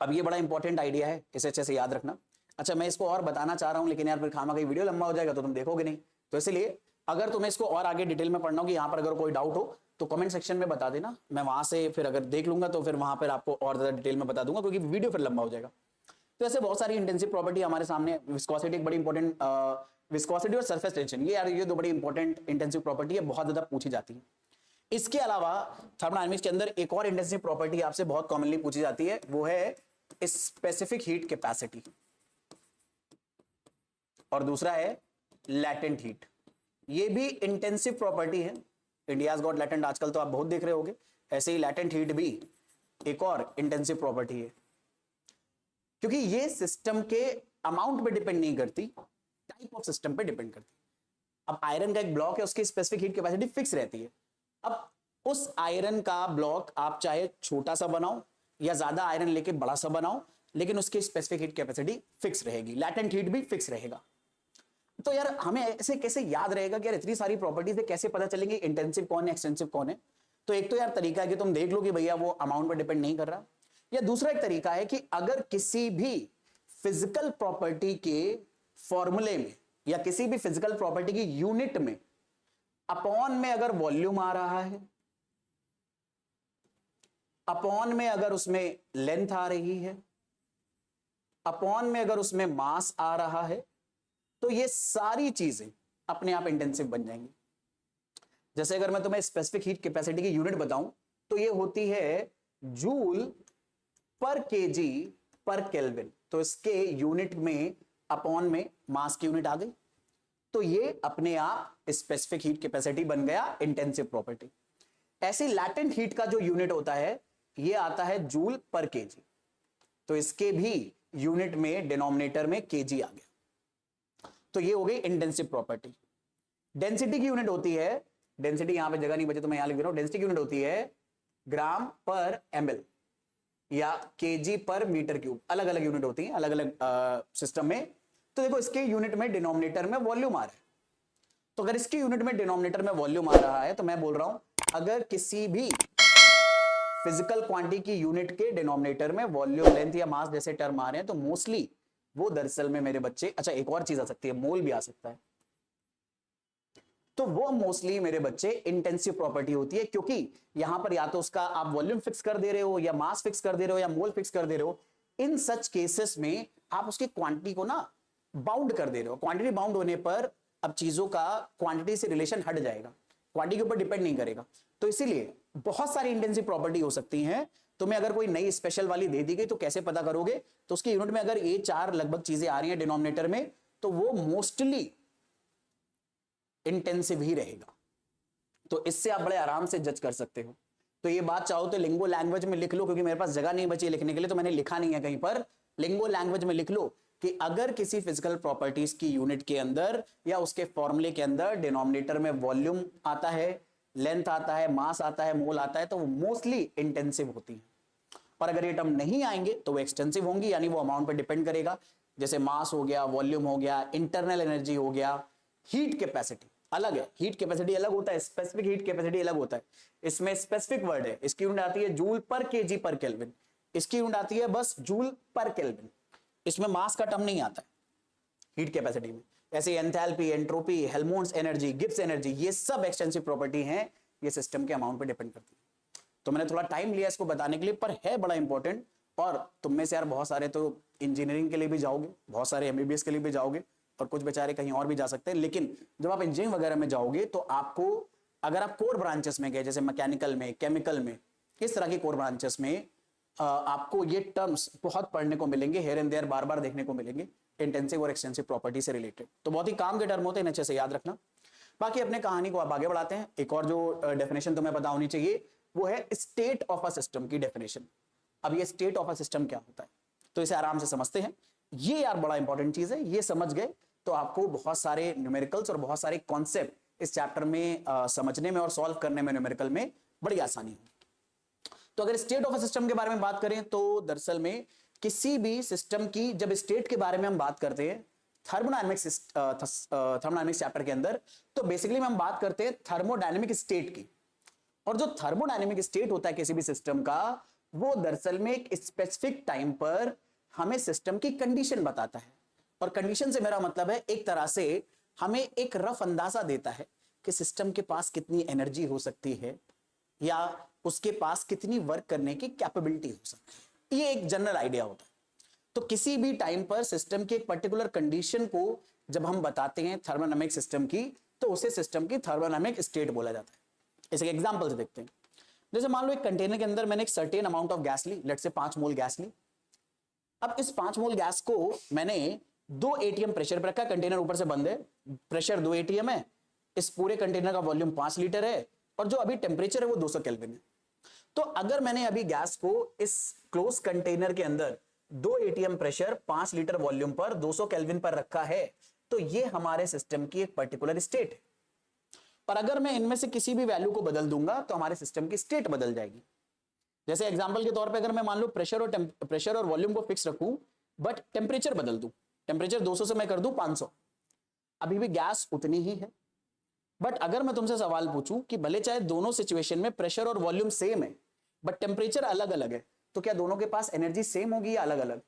अब ये बड़ा इंपॉर्टेंट आइडिया है, इसे अच्छे से याद रखना। अच्छा, मैं इसको और बताना चाह रहा हूं, लेकिन यार फिर खामा का वीडियो लंबा हो जाएगा तो तुम देखोगे नहीं, तो इसलिए अगर तुम्हें इसको और आगे डिटेल में पढ़ना हो कि यहां पर अगर कोई डाउट हो तो कमेंट सेक्शन में बता देना, मैं वहां से फिर अगर देख लूंगा तो फिर वहां पर आपको और ज्यादा डिटेल में बता दूंगा, क्योंकि वीडियो फिर लंबा हो जाएगा। तो ऐसे बहुत सारी इंटेंसिव प्रॉपर्टी हमारे सामने, विस्कोसिटी एक बड़ी इंपॉर्टेंट, विस्कोसिटी और सरफेस टेंशन, ये यार ये दो बड़ी इंपॉर्टेंट इंटेंसिव प्रॉपर्टी है, बहुत ज्यादा पूछी जाती है। इसके अलावा थर्मोडायनामिक्स के अंदर एक और इंटेंसिव प्रॉपर्टी आपसे बहुत कॉमनली पूछी जाती है, वो है स्पेसिफिक हीट कैपेसिटी, और दूसरा है लैटेंट हीट। ये भी इंटेंसिव प्रॉपर्टी है। इंडियाज गॉट लैटेंट आजकल तो आप बहुत देख रहे होंगे, ऐसे ही लैटेंट हीट भी एक और इंटेंसिव प्रॉपर्टी है, क्योंकि ये सिस्टम के अमाउंट पे डिपेंड नहीं करती, टाइप ऑफ सिस्टम पे डिपेंड करती। अब आयरन का एक ब्लॉक है, उसकी स्पेसिफिक हीट कैपेसिटी फिक्स रहती है। अब उस आयरन का ब्लॉक आप चाहे छोटा सा बनाओ या ज्यादा आयरन लेके बड़ा सा बनाओ, लेकिन उसकी स्पेसिफिक हीट कैपेसिटी फिक्स रहेगी, लैटेंट हीट भी फिक्स रहेगा। तो यार हमें ऐसे कैसे याद रहेगा कि यार इतनी सारी प्रॉपर्टीज है, कैसे पता चलेंगे इंटेंसिव कौन है, एक्सटेंसिव कौन है? तो एक तो यार तरीका है कि तुम देख लो कि भैया वो अमाउंट पर डिपेंड नहीं कर रहा, या दूसरा एक तरीका है कि अगर किसी भी फिजिकल प्रॉपर्टी के फॉर्मूले में या किसी भी फिजिकल प्रॉपर्टी की यूनिट में अपॉन में अगर वॉल्यूम आ रहा है, अपॉन में अगर उसमें लेंथ आ रही है, अपॉन में अगर उसमें मास आ रहा है, तो ये सारी चीजें अपने आप इंटेंसिव बन जाएंगी। जैसे अगर मैं तुम्हें स्पेसिफिक हीट कैपेसिटी की यूनिट बताऊं तो ये होती है जूल पर केजी पर केल्विन, तो इसके यूनिट में अपॉन में मास की यूनिट आ गई, तो ये अपने आप स्पेसिफिक हीट कैपेसिटी बन गया, इंटेंसिव प्रॉपर्टी। ऐसी लैटेंट हीट का जो यूनिट होता है ये आता है जूल पर केजी, तो इसके भी यूनिट में डिनोमिनेटर में केजी आ गया। तो ये हो गई इंटेंसिव प्रॉपर्टी। डेंसिटी की यूनिट होती है, डेंसिटी यहां पे जगह नहीं बचे तो मैं यहां लिख रहा हूं, डेंसिटी की यूनिट होती है ग्राम पर एमएल या केजी पर मीटर क्यूब, अलग अलग यूनिट होती है अलग अलग सिस्टम में। तो देखो इसके यूनिट में डिनोमिनेटर में वॉल्यूम आ रहा है, तो अगर इसके यूनिट में डिनोमिनेटर में वॉल्यूम आ रहा है तो मैं बोल रहा हूं अगर किसी भी फिजिकल क्वांटिटी की यूनिट के डिनोमिनेटर में वॉल्यूम, लेंथ या मास जैसे टर्म आ रहे हैं तो मोस्टली वो दरअसल में मेरे बच्चे, अच्छा एक और चीज आ सकती है, मोल भी आ सकता है, तो वो मोस्टली मेरे बच्चे इंटेंसिव प्रॉपर्टी होती है, क्योंकि यहां पर या तो उसका आप वॉल्यूम फिक्स कर दे रहे हो या मास फिक्स कर दे रहे हो या मोल फिक्स कर दे रहे हो। इन सच केसेस में आप उसकी क्वांटिटी को ना बाउंड कर दे रहे हो। क्वांटिटी बाउंड होने पर अब चीजों का क्वांटिटी से रिलेशन हट जाएगा, क्वांटिटी के ऊपर डिपेंड नहीं करेगा। तो इसीलिए बहुत सारी इंटेंसिव प्रॉपर्टी हो सकती हैं। तुम्हें अगर कोई नई स्पेशल वाली दे दी गई तो कैसे पता करोगे, तो उसकी यूनिट में अगर ये चार लगभग चीजें आ रही हैं डिनोमिनेटर में तो वो मोस्टली इंटेंसिव ही रहेगा। तो इससे आप बड़े आराम से जज कर सकते हो। तो ये बात चाहो तो लिंगो लैंग्वेज में लिख लो, क्योंकि मेरे पास जगह नहीं बची लिखने के लिए तो मैंने लिखा नहीं है कहीं पर। लिंगो लैंग्वेज में लिख लो कि अगर किसी फिजिकल प्रॉपर्टीज की यूनिट के अंदर या उसके फॉर्मूले के अंदर डिनोमिनेटर में वॉल्यूम आता है, लेंथ आता है, मास आता है, मोल आता है, तो वो मोस्टली इंटेंसिव होती है। और अगर ये टर्म नहीं आएंगे तो वो एक्सटेंसिव होंगी, यानी वो अमाउंट पर डिपेंड करेगा। जैसे मास हो गया, वॉल्यूम हो गया, इंटरनल एनर्जी हो गया, हीट कैपेसिटी अलग है, हीट कैपेसिटी अलग होता है, स्पेसिफिक हीट कैपेसिटी अलग होता है। इसमें स्पेसिफिक वर्ड है, इसकी यूनिट आती है जूल पर केजी पर केल्विन, इसकी यूनिट आती है बस जूल पर केल्विन, इसमें मास का टर्म नहीं आता है हीट कैपेसिटी में। ऐसे enthalpy, entropy, Helmholtz energy, Gibbs energy, ये सब एक्सटेंसिव प्रॉपर्टी हैं, ये सिस्टम के अमाउंट पर डिपेंड करती है। तो मैंने थोड़ा टाइम लिया इसको बताने के लिए, पर है बड़ा इंपॉर्टेंट। और तुम में से यार बहुत सारे तो इंजीनियरिंग के लिए भी जाओगे, बहुत सारे एमबीबीएस के लिए भी जाओगे, और कुछ बेचारे कहीं और भी जा सकते हैं। लेकिन जब आप इंजीनियरिंग वगैरह में जाओगे तो आपको, अगर आप कोर ब्रांचेस में गए जैसे मैकेनिकल में, केमिकल में, इस तरह की कोर ब्रांचेस में आपको ये टर्म्स बहुत पढ़ने को मिलेंगे, हेयर एंड देयर बार बार देखने को मिलेंगे, इंटेंसिव और एक्सटेंसिव प्रॉपर्टी से रिलेटेड। तो बहुत ही काम के टर्म होते हैं, अच्छे से याद रखना। बाकी अपने कहानी को आप आगे बढ़ाते हैं। एक और जो डेफिनेशन तुम्हें पता होनी चाहिए वो है स्टेट ऑफ अ सिस्टम की डेफिनेशन। अब ये स्टेट ऑफ अ सिस्टम क्या होता है, तो इसे आराम से समझते हैं। ये यार बड़ा इंपॉर्टेंट चीज है, ये समझ गए तो आपको बहुत सारे न्यूमेरिकल्स और बहुत सारे कॉन्सेप्ट इस चैप्टर में समझने में और सॉल्व करने में न्यूमेरिकल में बड़ी आसानी है। तो अगर स्टेट ऑफ अ सिस्टम के बारे में बात करें तो दरअसल में किसी भी सिस्टम की जब स्टेट के बारे में हम बात करते हैं थर्मोडायनेमिक्स चैप्टर के अंदर, तो बेसिकली हम बात करते हैं थर्मोडायनेमिक स्टेट की। और जो थर्मोडायनेमिक स्टेट होता है किसी भी सिस्टम का, वो दरअसल में एक स्पेसिफिक टाइम पर हमें सिस्टम की कंडीशन बताता है। और कंडीशन से मेरा मतलब है एक तरह से हमें एक रफ अंदाजा देता है कि सिस्टम के पास कितनी एनर्जी हो सकती है या उसके पास कितनी वर्क करने की कैपेबिलिटी हो सकती है। ये एक जनरल आइडिया होता है। तो किसी भी टाइम पर सिस्टम की एक पर्टिकुलर कंडीशन को जब हम बताते हैं थर्मोडायनेमिक सिस्टम की, तो उसे सिस्टम की थर्मोडायनेमिक स्टेट बोला जाता है। इसे एग्जांपल से देखते हैं। जैसे मान लो एक कंटेनर के अंदर मैंने एक सर्टेन अमाउंट ऑफ गैस ली, लेट्स से 5 मोल गैस ली। अब इस 5 मोल गैस को मैंने 2 एटीएम प्रेशर पर रखा, कंटेनर ऊपर से बंद है, प्रेशर 2 एटीएम है, इस पूरे कंटेनर का वॉल्यूम 5 लीटर है, और जो अभी टेम्परेचर है वो 200 केल्विन है। तो अगर मैंने अभी गैस को इस क्लोज कंटेनर के अंदर 2 एटीएम प्रेशर 5 लीटर वॉल्यूम पर 200 केल्विन पर रखा है, तो ये हमारे सिस्टम की एक पर्टिकुलर स्टेट है। पर अगर मैं इनमें से किसी भी वैल्यू को बदल दूंगा तो हमारे सिस्टम की स्टेट बदल जाएगी। जैसे एग्जांपल के तौर पे अगर मैं मान लो प्रेशर और वॉल्यूम को फिक्स रखूं, बट टेम्परेचर बदल दूं, टेम्परेचर 200 से मैं कर दूं 500, अभी भी गैस उतनी ही है। बट अगर मैं तुमसे सवाल पूछूं कि भले चाहे दोनों सिचुएशन में प्रेशर और वॉल्यूम सेम है बट टेम्परेचर अलग अलग है, तो क्या दोनों के पास एनर्जी सेम होगी या अलग अलग?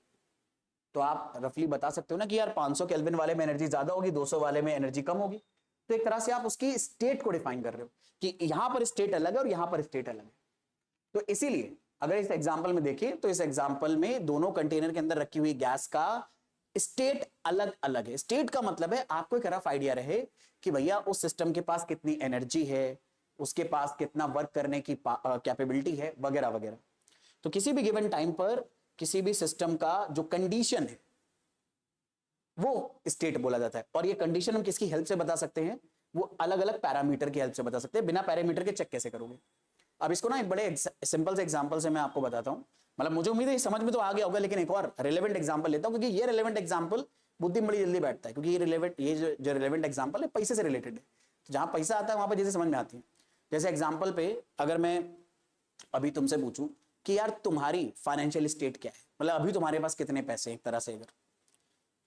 तो आप रफली बता सकते हो ना कि यार 500 केल्विन वाले में एनर्जी ज्यादा होगी, 200 वाले में एनर्जी कम होगी। तो एक तरह से आप उसकी स्टेट को डिफाइन कर रहे हो कि यहां पर स्टेट अलग है और यहां पर स्टेट अलग है। तो इसीलिए अगर इस एग्जांपल में देखिए तो इस एग्जांपल में दोनों कंटेनर के अंदर रखी हुई गैस का स्टेट अलग अलग है। स्टेट का मतलब है आपको एक रफ आइडिया रहे कि भैया उस सिस्टम के पास कितनी एनर्जी है, उसके पास कितना वर्क करने की कैपेबिलिटी है, वगैरह वगैरह। तो किसी भी गिवन टाइम पर किसी भी सिस्टम का जो कंडीशन है वो स्टेट बोला जाता है। और ये कंडीशन हम किसकी हेल्प से बता सकते हैं? वो अलग अलग पैरामीटर की हेल्प से बता सकते हैं। बिना पैरामीटर के चेक कैसे करोगे? अब इसको ना एक बड़े सिंपल से एग्जांपल से मैं आपको बताता हूं, मतलब मुझे उम्मीद है समझ में तो आ गया होगा, लेकिन एक और रिलेवेंट एग्जांपल लेता हूं, क्योंकि ये रिलेवेंट एग्जांपल बुद्धि में बड़ी जल्दी बैठता है, क्योंकि ये जो रिलेवेंट एग्जांपल है पैसे से रिलेटेड है, तो जहां पैसा आता है वहां पर जैसे समझ में आती है। जैसे एग्जाम्पल पे अगर मैं अभी तुमसे पूछूं कि यार तुम्हारी फाइनेंशियल स्टेट क्या है, मतलब अभी तुम्हारे पास कितने पैसे, एक तरह से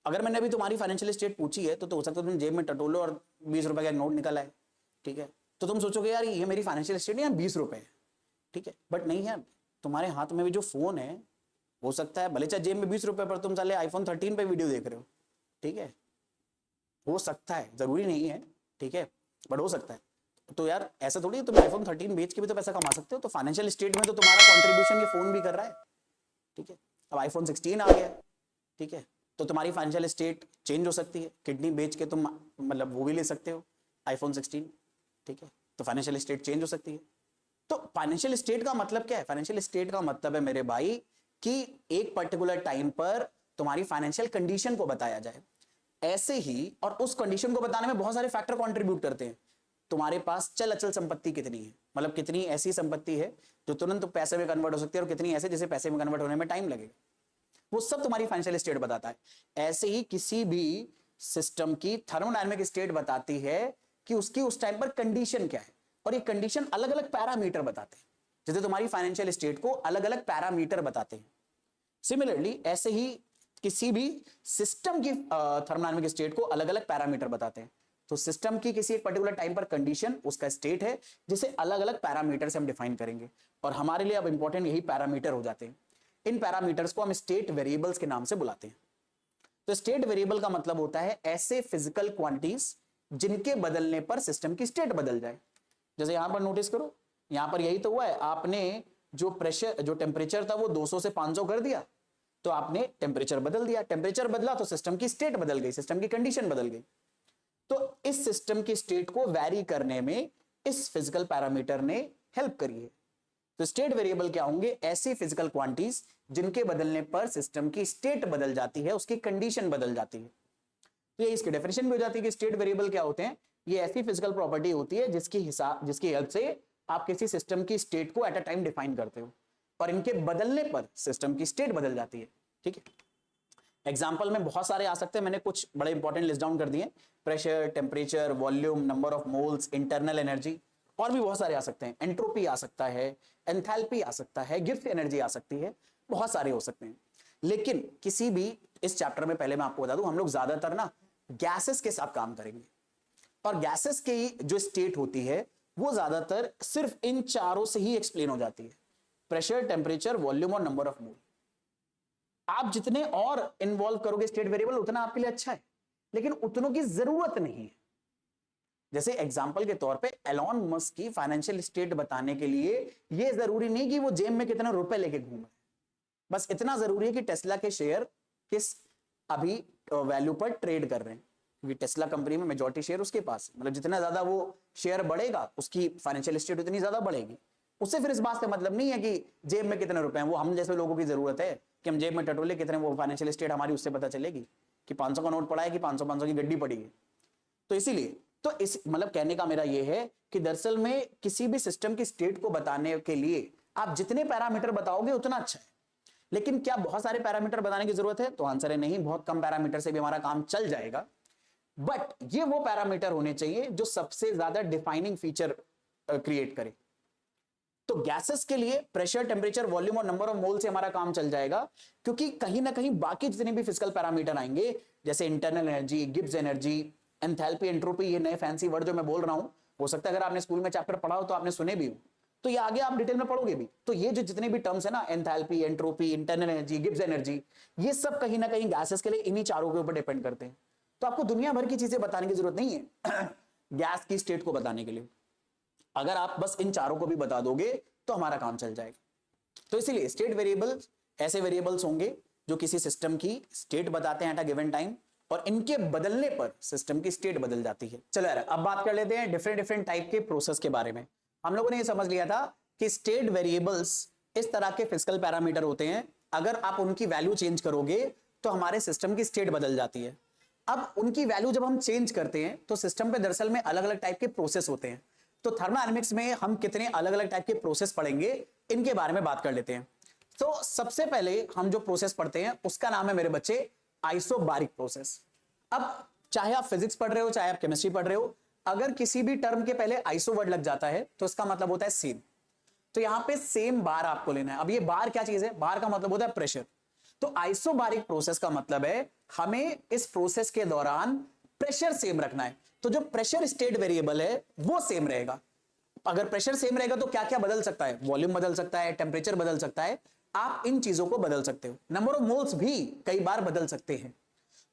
अगर मैंने अभी तुम्हारी फाइनेंशियल स्टेट पूछी है तो हो सकता है तुम जेब में टटोलो और 20 रुपए का नोट निकल आए, ठीक है, तो तुम सोचोगे यार ये मेरी फाइनेंशियल स्टेट है, 20 रुपए है, ठीक है, बट नहीं है, तुम्हारे हाथ में भी जो फोन है, हो सकता है भले चाहे जेब में 20 रुपए पर तुम साले आईफोन 13 पे वीडियो देख रहे हो, ठीक है, हो सकता है, जरूरी नहीं है, ठीक है, बट हो सकता है। तो यार ऐसा थोड़ी तुम आईफोन 13 बेच के भी तो पैसा कमा सकते हो, तो फाइनेंशियल स्टेट में तो तुम्हारा कंट्रीब्यूशन ये फोन भी कर रहा है, ठीक है। अब आईफोन 16 आ गया, ठीक है, तो तुम्हारी फाइनेंशियल स्टेट चेंज हो सकती है, किडनी बेच के तुम मतलब वो भी ले सकते हो आईफोन 16, ठीक है, तो फाइनेंशियल स्टेट चेंज हो सकती है। तो फाइनेंशियल स्टेट का मतलब क्या है? फाइनेंशियल स्टेट का मतलब है मेरे भाई कि एक पर्टिकुलर टाइम पर तुम्हारी फाइनेंशियल कंडीशन को बताया जाए। ऐसे ही, और उस कंडीशन को बताने में बहुत सारे फैक्टर कंट्रीब्यूट करते हैं। तुम्हारे पास चल अचल संपत्ति कितनी है, मतलब कितनी ऐसी संपत्ति है जो तुरंत पैसे में कन्वर्ट हो सकती है, और कितनी ऐसे जिसे पैसे में कन्वर्ट होने में टाइम लगेगा, वो सब तुम्हारी फाइनेंशियल स्टेट बताता है। ऐसे ही किसी भी सिस्टम की थर्मोडायनेमिक स्टेट बताती है कि उसकी उस टाइम पर कंडीशन क्या है, और ये कंडीशन अलग अलग पैरामीटर बताते हैं, जैसे तुम्हारी फाइनेंशियल स्टेट को अलग अलग पैरामीटर बताते हैं। सिमिलरली ऐसे ही किसी भी सिस्टम की थर्मोडायनेमिक स्टेट को अलग अलग पैरामीटर बताते हैं। तो सिस्टम की किसी एक पर्टिकुलर टाइम पर कंडीशन उसका स्टेट है, जिसे अलग अलग पैरामीटर से हम डिफाइन करेंगे, और हमारे लिए अब इंपॉर्टेंट यही पैरामीटर हो जाते हैं। इन पैरामीटर्स को हम स्टेट वेरिएबल्स के नाम से बुलाते हैं। तो स्टेट वेरिएबल का मतलब होता है ऐसे फिजिकल क्वांटिटीज जिनके बदलने पर सिस्टम की स्टेट बदल जाए। जैसे यहां पर नोटिस करो, यहां पर यही तो हुआ है, आपने जो प्रेशर, जो टेम्परेचर था वो 200 से 500 कर दिया, तो आपने टेम्परेचर बदल दिया, टेम्परेचर बदला तो सिस्टम की स्टेट बदल गई, सिस्टम की कंडीशन बदल गई। तो इस सिस्टम की स्टेट को वैरी करने में इस फिजिकल पैरामीटर ने हेल्प करी है। तो स्टेट वेरिएबल क्या होंगे? ऐसी फिजिकल क्वांटिटीज जिनके बदलने पर सिस्टम की स्टेट बदल जाती है, उसकी कंडीशन बदल जाती है। तो ये इसकी डेफिनेशन भी हो जाती है कि स्टेट वेरिएबल क्या होते हैं? ये ऐसी फिजिकल प्रॉपर्टी होती है जिसकी हेल्प से आप किसी सिस्टम की स्टेट को एट अ टाइम डिफाइन करते हो, और इनके बदलने पर सिस्टम की स्टेट बदल जाती है, ठीक है। एग्जाम्पल में बहुत सारे आ सकते हैं, मैंने कुछ बड़े इंपॉर्टेंट लिस्ट डाउन कर दिए, pressure, temperature, volume, number of moles, internal energy, और भी बहुत सारे आ सकते हैं, एंट्रोपी आ सकता है, एंथैल्पी आ सकता है, गिब्स एनर्जी आ सकती है, बहुत सारे हो सकते हैं। लेकिन किसी भी इस चैप्टर में पहले मैं आपको बता दूं, हम लोग ज्यादातर ना गैसेस के साथ काम करेंगे, और गैसेस की जो स्टेट होती है वो ज्यादातर सिर्फ इन चारों से ही एक्सप्लेन हो जाती है, प्रेशर, टेम्परेचर, वॉल्यूम और नंबर ऑफ मोल। आप जितने और इन्वॉल्व करोगे स्टेट वेरिएबल उतना आपके लिए अच्छा है, लेकिन उतनों की जरूरत नहीं है। जैसे एग्जांपल के तौर पे एलॉन मस्क की फाइनेंशियल स्टेट बताने के लिए यह जरूरी नहीं कि वो जेब में कितने रुपए लेके घूमे, बस इतना जरूरी है कि टेस्ला के शेयर किस अभी वैल्यू पर ट्रेड कर रहे हैं, क्योंकि टेस्ला कंपनी में मेजॉरिटी शेयर उसके पास है, मतलब जितना ज्यादा वो शेयर बढ़ेगा उसकी फाइनेंशियल स्टेट उतनी ज्यादा बढ़ेगी। उससे फिर इस बात से मतलब नहीं है कि जेब में कितने रुपए हैं, वो हम जैसे लोगों की जरूरत है कि हम जेब में टटोले कितने, वो फाइनेंशियल स्टेट हमारी उससे पता चलेगी कि 500 का नोट पड़ा है कि 500 की गड्डी पड़ी है। तो इसीलिए तो इस मतलब कहने का मेरा यह है कि दरअसल में किसी भी सिस्टम की स्टेट को बताने के लिए आप जितने पैरामीटर बताओगे उतना अच्छा है। लेकिन क्या बहुत सारे पैरामीटर बताने की जरूरत है? तो आंसर है नहीं, बहुत कम पैरामीटर से भी हमारा काम चल जाएगा, बट ये वो पैरामीटर होने चाहिए जो सबसे ज्यादा डिफाइनिंग फीचर क्रिएट करे। तो गैसेस के लिए प्रेशर, टेम्परेचर, वॉल्यूम और नंबर ऑफ मोल से हमारा काम चल जाएगा, क्योंकि कहीं ना कहीं बाकी जितने भी फिजिकल पैरामीटर आएंगे, जैसे internal energy, Gibbs energy, enthalpy, entropy, ये नए फैंसी वर्ड जो मैं बोल रहा हूं, हो सकता है अगर आपने स्कूल में चैप्टर पढ़ा हो तो आपने सुने भी हो, तो ये आगे आप डिटेल में पढ़ोगे भी। तो ये जो जितने भी टर्म्स है ना, enthalpy, entropy, internal energy, Gibbs energy, ये सब कहीं ना कहीं गैसेस के लिए इन्हीं चारों के ऊपर डिपेंड करते हैं। तो आपको दुनिया भर की चीजें बताने की जरूरत नहीं है गैस की स्टेट को बताने के लिए। अगर आप बस इन चारों को भी बता दोगे तो हमारा काम चल जाएगा। तो इसीलिए स्टेट वेरिएबल्स ऐसे वेरिएबल्स होंगे जो किसी सिस्टम की स्टेट बताते हैं एट अ गिवन टाइम, और इनके बदलने पर सिस्टम की स्टेट बदल जाती है। चलो यार, अब बात कर लेते हैं डिफरेंट डिफरेंट टाइप के प्रोसेस के बारे में। हम लोगों ने ये समझ लिया था कि स्टेट वेरिएबल्स इस तरह के फिजिकल पैरामीटर होते हैं, अगर आप उनकी वैल्यू चेंज करोगे तो हमारे सिस्टम की स्टेट बदल जाती है। अब उनकी वैल्यू जब हम चेंज करते हैं तो सिस्टम पे दरअसल में अलग अलग टाइप के प्रोसेस होते हैं। तो थर्मोडायनेमिक्स में हम कितने अलग अलग टाइप के प्रोसेस पढ़ेंगे इनके बारे में बात कर लेते हैं। तो सबसे पहले हम जो प्रोसेस पढ़ते हैं उसका नाम है मेरे बच्चे आइसोबारिक प्रोसेस। अब चाहे आप फिजिक्स पढ़ रहे हो चाहे आप केमिस्ट्री पढ़ रहे हो, अगर किसी भी टर्म के पहले आइसो वर्ड लग जाता है तो इसका मतलब होता है सेम। तो यहां पे सेम बार आपको लेना है। अब ये बार क्या चीज है? बार का मतलब होता है प्रेशर। तो आइसोबारिक प्रोसेस का मतलब है हमें इस प्रोसेस के दौरान प्रेशर सेम रखना है। तो जो प्रेशर स्टेट वेरिएबल है वो सेम रहेगा। अगर प्रेशर सेम रहेगा तो क्या क्या बदल सकता है? वॉल्यूम बदल सकता है, टेम्परेचर बदल सकता है, आप इन चीजों को बदल सकते हो, नंबर ऑफ मोल्स भी कई बार बदल सकते हैं।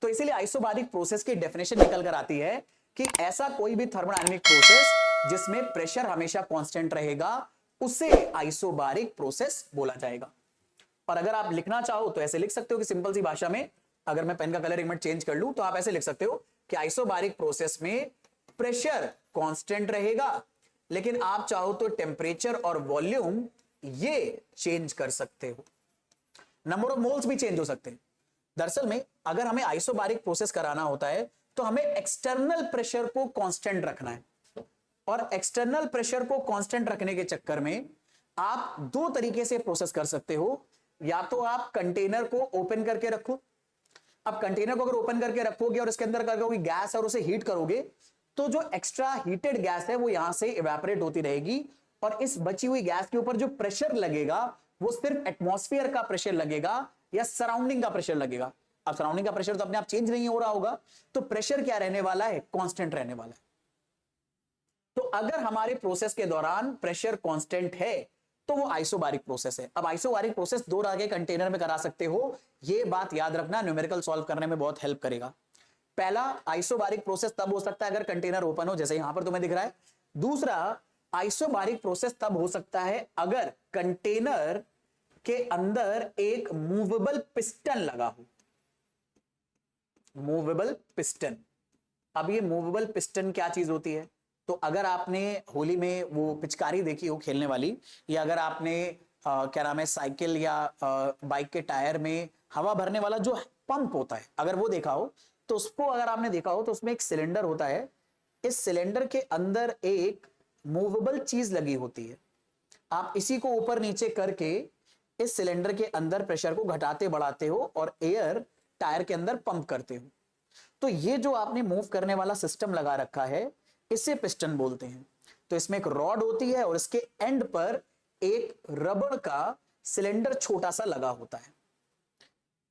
तो इसीलिए आइसोबारिक प्रोसेस की डेफिनेशन निकल कर आती है कि ऐसा कोई भी थर्मोडायनेमिक प्रोसेस जिसमें प्रेशर हमेशा कांस्टेंट रहेगा उसे आइसोबारिक प्रोसेस बोला जाएगा। और अगर आप लिखना चाहो तो ऐसे लिख सकते हो कि सिंपल सी भाषा में, अगर मैं पेन का कलर एक मिनट चेंज कर लूं तो आप ऐसे लिख सकते हो कि आइसोबारिक प्रोसेस में प्रेशर कांस्टेंट रहेगा, लेकिन आप चाहो तो टेम्परेचर और वॉल्यूम ये चेंज कर सकते हो, नंबर ऑफ मोल्स भी चेंज हो सकते हैं। दरअसल में अगर हमें आइसोबारिक प्रोसेस कराना होता है तो हमें एक्सटर्नल प्रेशर को कांस्टेंट रखना है, और एक्सटर्नल प्रेशर को कांस्टेंट रखने के चक्कर में आप दो तरीके से प्रोसेस कर सकते हो। या तो आप कंटेनर को ओपन करके रखो। अब कंटेनर को अगर ओपन करके रखोगे और इसके अंदर करोगे गैस और उसे हीट करोगे तो जो एक्स्ट्रा हीटेड गैस है वो यहां से इवेपोरेट होती रहेगी, और इस बची हुई गैस के ऊपर जो प्रेशर लगेगा वो सिर्फ एटमॉस्फेयर का प्रेशर लगेगा या सराउंडिंग का प्रेशर लगेगा। अब सराउंडिंग का प्रेशर तो अपने आप चेंज नहीं हो रहा होगा, तो प्रेशर क्या रहने वाला है? कांस्टेंट रहने वाला है। तो अगर हमारे प्रोसेस के दौरान प्रेशर कांस्टेंट है तो वो आइसोबारिक प्रोसेस है। अब आइसोबारिक प्रोसेस दो तरह के कंटेनर में करा सकते हो, ये बात याद रखना, न्यूमेरिकल सॉल्व करने में बहुत हेल्प करेगा। पहला आइसोबारिक प्रोसेस तब हो सकता है अगर कंटेनर ओपन हो, जैसे यहां पर तुम्हें दिख रहा है। दूसरा आइसोबारिक प्रोसेस तब हो सकता है अगर कंटेनर के अंदर एक मूवेबल पिस्टन लगा हो। Movable piston. अब ये मूवेबल पिस्टन क्या चीज होती है? तो अगर आपने होली में वो पिचकारी देखी हो खेलने वाली, या अगर आपने क्या नाम है साइकिल या बाइक के टायर में हवा भरने वाला जो पंप होता है अगर वो देखा हो, तो उसको अगर आपने देखा हो तो उसमें एक सिलेंडर होता है। इस सिलेंडर के अंदर एक मूवेबल चीज लगी होती है। आप इसी को ऊपर नीचे करके इस सिलेंडर के अंदर प्रेशर को घटाते बढ़ाते हो और एयर टायर के अंदर पंप करते हो। तो ये जो आपने मूव करने वाला सिस्टम लगा रखा है इसे पिस्टन बोलते हैं। तो इसमें एक रॉड होती है और इसके एंड पर एक रबड़ का सिलेंडर छोटा सा लगा होता है।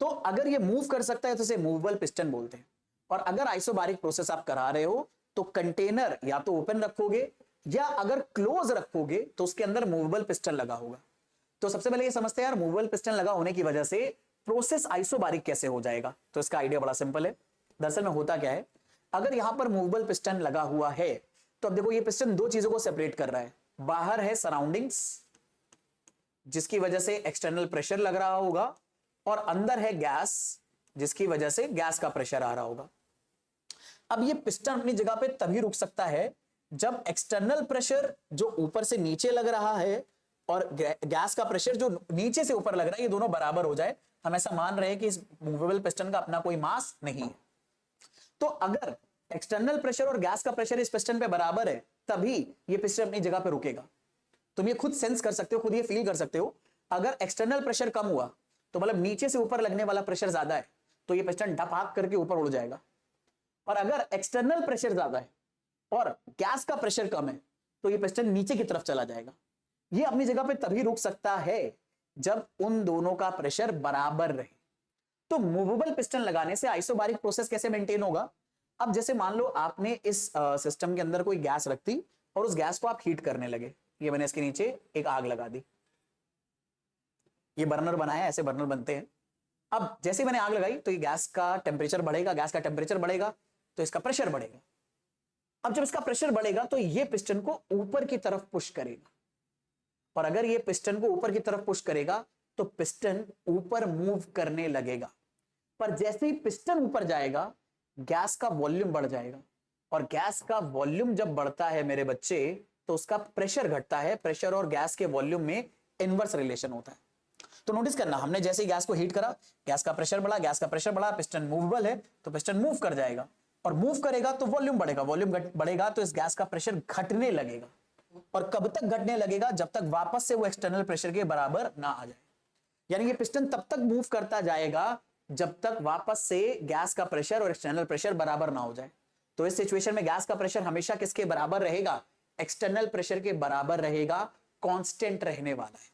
तो अगर ये मूव कर सकता है तो इसे मूवेबल पिस्टन बोलते हैं। और अगर आइसोबारिक प्रोसेस आप करा रहे हो तो कंटेनर या तो ओपन रखोगे या अगर क्लोज रखोगे तो उसके अंदर मूवेबल पिस्टन लगा होगा। तो सबसे पहले ये समझते हैं यार मूवेबल पिस्टन लगा होने की वजह से प्रोसेस आइसोबारिक कैसे हो जाएगा। तो इसका आइडिया बड़ा सिंपल है। दरअसल में होता क्या है, अगर यहां पर मूवेबल पिस्टन लगा हुआ है तो अब देखो ये पिस्टन दो चीजों को सेपरेट कर रहा है। बाहर है सराउंडिंग्स जिसकी वजह से एक्सटर्नल प्रेशर लग रहा होगा, और अंदर है गैस जिसकी वजह से गैस का प्रेशर आ रहा होगा। अब ये पिस्टन अपनी जगह पे तभी रुक सकता है जब एक्सटर्नल प्रेशर जो ऊपर से नीचे लग रहा है और गैस का प्रेशर जो नीचे से ऊपर लग रहा है ये दोनों बराबर हो जाए। हम ऐसा मान रहे हैं कि इस मूवेबल पिस्टन का अपना कोई मास नहीं है। तो अगर एक्सटर्नल प्रेशर और गैस का प्रेशर इस पिस्टन पे बराबर है तभी ये पिस्टन अपनी जगह पे रुकेगा। तुम ये खुद सेंस कर सकते हो, खुद ये फील कर सकते हो। अगर एक्सटर्नल प्रेशर कम हुआ तो मतलब नीचे से ऊपर लगने वाला प्रेशर ज्यादा है तो ये पिस्टन ढपाक करके ऊपर उड़ जाएगा। और अगर एक्सटर्नल प्रेशर ज्यादा है और गैस का प्रेशर कम है तो ये पिस्टन नीचे की तरफ चला जाएगा। ये अपनी जगह पे तभी रुक सकता है जब उन दोनों का प्रेशर बराबर रहे। तो मूवेबल पिस्टन लगाने से आइसोबारिक प्रोसेस कैसे मेंटेन होगा? अब जैसे मान लो आपने इस सिस्टम के अंदर कोई गैस रख दी और उस गैस को आप हीट करने लगे। ये मैंने इसके नीचे एक आग लगा दी, ये बर्नर बनाया, ऐसे बर्नर बनते हैं। अब जैसे मैंने आग लगाई तो ये गैस का टेम्परेचर बढ़ेगा, गैस का टेम्परेचर बढ़ेगा तो इसका प्रेशर बढ़ेगा। अब जब इसका प्रेशर बढ़ेगा तो ये पिस्टन को ऊपर की तरफ पुश करेगा, और अगर ये पिस्टन को ऊपर की तरफ पुश करेगा तो पिस्टन ऊपर मूव करने लगेगा। पर जैसे ही पिस्टन ऊपर जाएगा गैस का वॉल्यूम बढ़ जाएगा, और गैस का वॉल्यूम जब बढ़ता है मेरे बच्चे तो उसका प्रेशर घटता है। प्रेशर और गैस के वॉल्यूम में इनवर्स रिलेशन होता है। तो नोटिस करना, हमने जैसे ही गैस को हीट करा गैस का प्रेशर बढ़ा, गैस का प्रेशर बढ़ा, पिस्टन मूवेबल है तो पिस्टन मूव कर जाएगा, और मूव करेगा तो वॉल्यूम बढ़ेगा, वॉल्यूम बढ़ेगा तो इस गैस का प्रेशर घटने लगेगा। और कब तक घटने लगेगा, जब तक वापस से वो एक्सटर्नल प्रेशर के बराबर ना आ जाए। यानी ये पिस्टन तब तक मूव करता जाएगा जब तक वापस से गैस का प्रेशर और एक्सटर्नल प्रेशर बराबर ना हो जाए। तो इस सिचुएशन में गैस का प्रेशर हमेशा किसके बराबर रहेगा, एक्सटर्नल प्रेशर के बराबर रहेगा, कांस्टेंट रहने वाला है।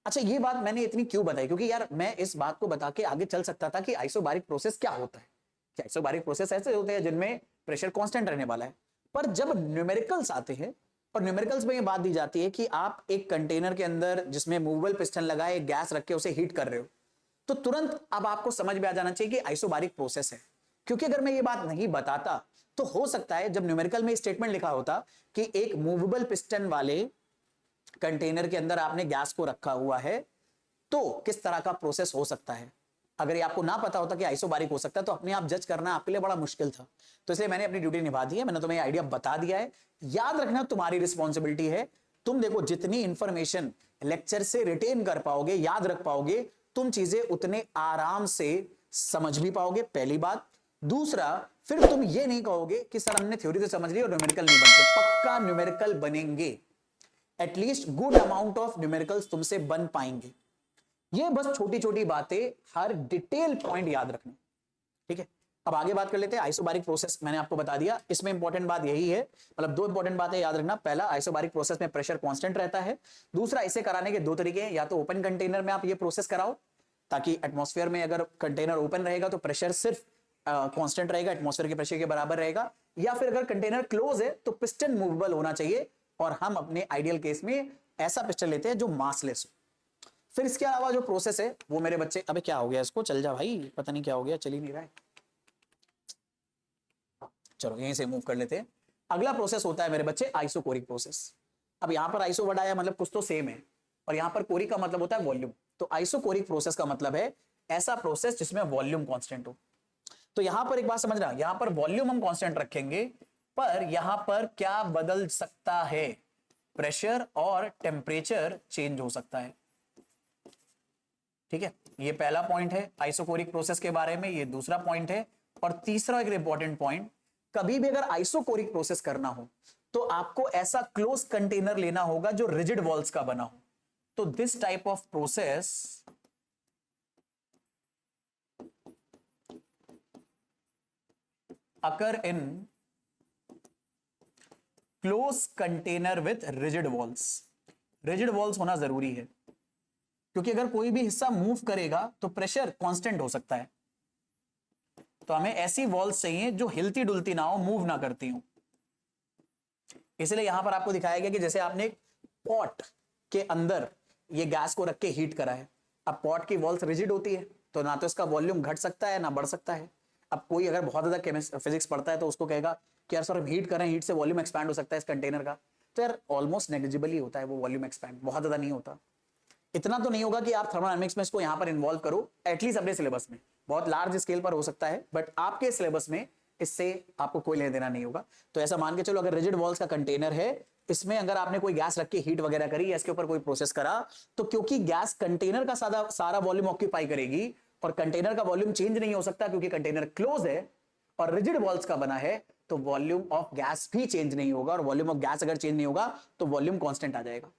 अच्छा, ये बात मैंने इतनी क्यों बताई, क्योंकि यार मैं इस बात को बता के आगे चल सकता था कि आइसोबारिक प्रोसेस क्या होता है। कि आइसोबारिक प्रोसेस ऐसे होते हैं जिनमें प्रेशर कांस्टेंट रहने वाला है। पर जब न्यूमेरिकल्स आते हैं और न्यूमेरिकल्स में ये बात दी जाती है कि आप एक कंटेनर के अंदर जिसमें मूवेबल पिस्टन लगाए गैस रख के उसे हीट कर रहे हो, तो तुरंत अब आपको समझ में आ जाना चाहिए कि आइसोबारिक प्रोसेस है। क्योंकि अगर मैं ये बात नहीं बताता तो हो सकता है जब न्यूमेरिकल में स्टेटमेंट लिखा होता कि एक मूवेबल पिस्टन वाले कंटेनर के अंदर आपने गैस को रखा हुआ है, तो किस तरह का प्रोसेस हो सकता है। अगर ये आपको ना पता होता कि आइसोबारिक हो सकता है तो अपने आप जज करना आपके लिए बड़ा मुश्किल था। तो इसलिए मैंने अपनी ड्यूटी निभा दी है, मैंने तुम्हें आइडिया बता दिया है। याद रखना तुम्हारी रिस्पॉन्सिबिलिटी है। तुम देखो, जितनी इंफॉर्मेशन लेक्चर से रिटेन कर पाओगे, याद रख पाओगे, तुम चीजें उतने आराम से समझ भी पाओगे, पहली बात। दूसरा, फिर तुम ये नहीं कहोगे कि सर हमने थ्योरी तो समझ ली और न्यूमेरिकल नहीं बनते। पक्का न्यूमेरिकल बनेंगे, at least good amount of numericals तुमसे बन पाएंगे। ये बस छोटी छोटी बातें, हर डिटेल पॉइंट याद रखना, ठीक है। अब आगे बात कर लेते हैं। आइसोबारिक प्रोसेस मैंने आपको बता दिया, इसमें इंपॉर्टेंट बात यही है, मतलब दो इंपॉर्टेंट बातें याद रखना। पहला, आइसोबारिक प्रोसेस में प्रेशर कांस्टेंट रहता है। दूसरा, इसे कराने के दो तरीके हैं, या तो ओपन कंटेनर में आप ये प्रोसेस कराओ, ताकि एटमॉस्फेयर में अगर कंटेनर ओपन रहेगा तो प्रेशर सिर्फ कांस्टेंट रहेगा, एटमॉस्फेयर के प्रेशर के बराबर रहेगा। या फिर अगर कंटेनर क्लोज है तो पिस्टन मूवेबल होना चाहिए, और हम अपने आइडियल केस में ऐसा पिस्टन लेते हैं जो मासलेस हो। फिर इसके अलावा जो प्रोसेस है वो मेरे बच्चे, अबे क्या हो गया इसको, चल जा भाई, पता नहीं क्या हो गया, चल ही नहीं रहा है। चलो यहीं से मूव कर लेते हैं। अगला प्रोसेस होता है मेरे बच्चे आइसोकोरिक प्रोसेस। अब यहां पर आइसो वर्ड आया, मतलब कुछ तो सेम है, और यहां पर कोरिक का मतलब होता है वॉल्यूम। तो आइसोकोरिक प्रोसेस का मतलब है ऐसा प्रोसेस जिसमें वॉल्यूम कांस्टेंट हो। तो यहां पर एक बात समझना, यहां पर वॉल्यूम हम कांस्टेंट रखेंगे, पर यहां पर क्या बदल सकता है, प्रेशर और टेम्परेचर चेंज हो सकता है, ठीक है। ये पहला पॉइंट है आइसोकोरिक प्रोसेस के बारे में, ये दूसरा पॉइंट है। और तीसरा एक इंपॉर्टेंट पॉइंट, कभी भी अगर आइसोकोरिक प्रोसेस करना हो तो आपको ऐसा क्लोज कंटेनर लेना होगा जो रिजिड वॉल्स का बना हो। तो this type of process occur in close container with rigid walls. Rigid walls होना जरूरी है, क्योंकि अगर कोई भी हिस्सा मूव करेगा तो प्रेशर कांस्टेंट हो सकता है। तो हमें ऐसी वॉल्स चाहिए जो हिलती डुलती ना हो, मूव ना करती हो। इसलिए यहां पर आपको दिखाया गया कि जैसे आपने एक पॉट के अंदर ये गैस को रख के हीट करा है। अब पॉट की वॉल्स रिजिड होती है, तो ना तो इसका वॉल्यूम घट सकता है ना बढ़ सकता है। अब कोई अगर बहुत ज्यादा फिजिक्स पढ़ता है तो उसको कहेगा कि यार सर हम हीट करें, हीट से वॉल्यूम एक्सपैंड हो सकता है इस कंटेनर का। तो यार ऑलमोस्ट नेग्लिजिबल ही होता है वो वॉल्यूम एक्सपैंड, बहुत ज्यादा नहीं होता। इतना तो नहीं होगा कि आप थर्मोडायनामिक्स में इसको यहां पर इन्वॉल्व करो, एटलीस्ट अपने सिलेबस में। बहुत लार्ज स्केल पर हो सकता है, बट आपके सिलेबस में इससे आपको कोई लेना देना नहीं होगा। तो ऐसा मान के चलो, अगर रिजिड वॉल्स का कंटेनर है, इसमें अगर आपने कोई गैस रख के हीट वगैरह करी या इसके ऊपर कोई प्रोसेस करा, तो क्योंकि गैस कंटेनर का सारा वॉल्यूम ऑक्यूपाई करेगी और कंटेनर का वॉल्यूम चेंज नहीं हो सकता क्योंकि कंटेनर क्लोज है और रिजिड वॉल्स का बना है, तो वॉल्यूम ऑफ गैस भी चेंज नहीं होगा। और वॉल्यूम ऑफ गैस अगर चेंज नहीं होगा तो वॉल्यूम कांस्टेंट आ जाएगा।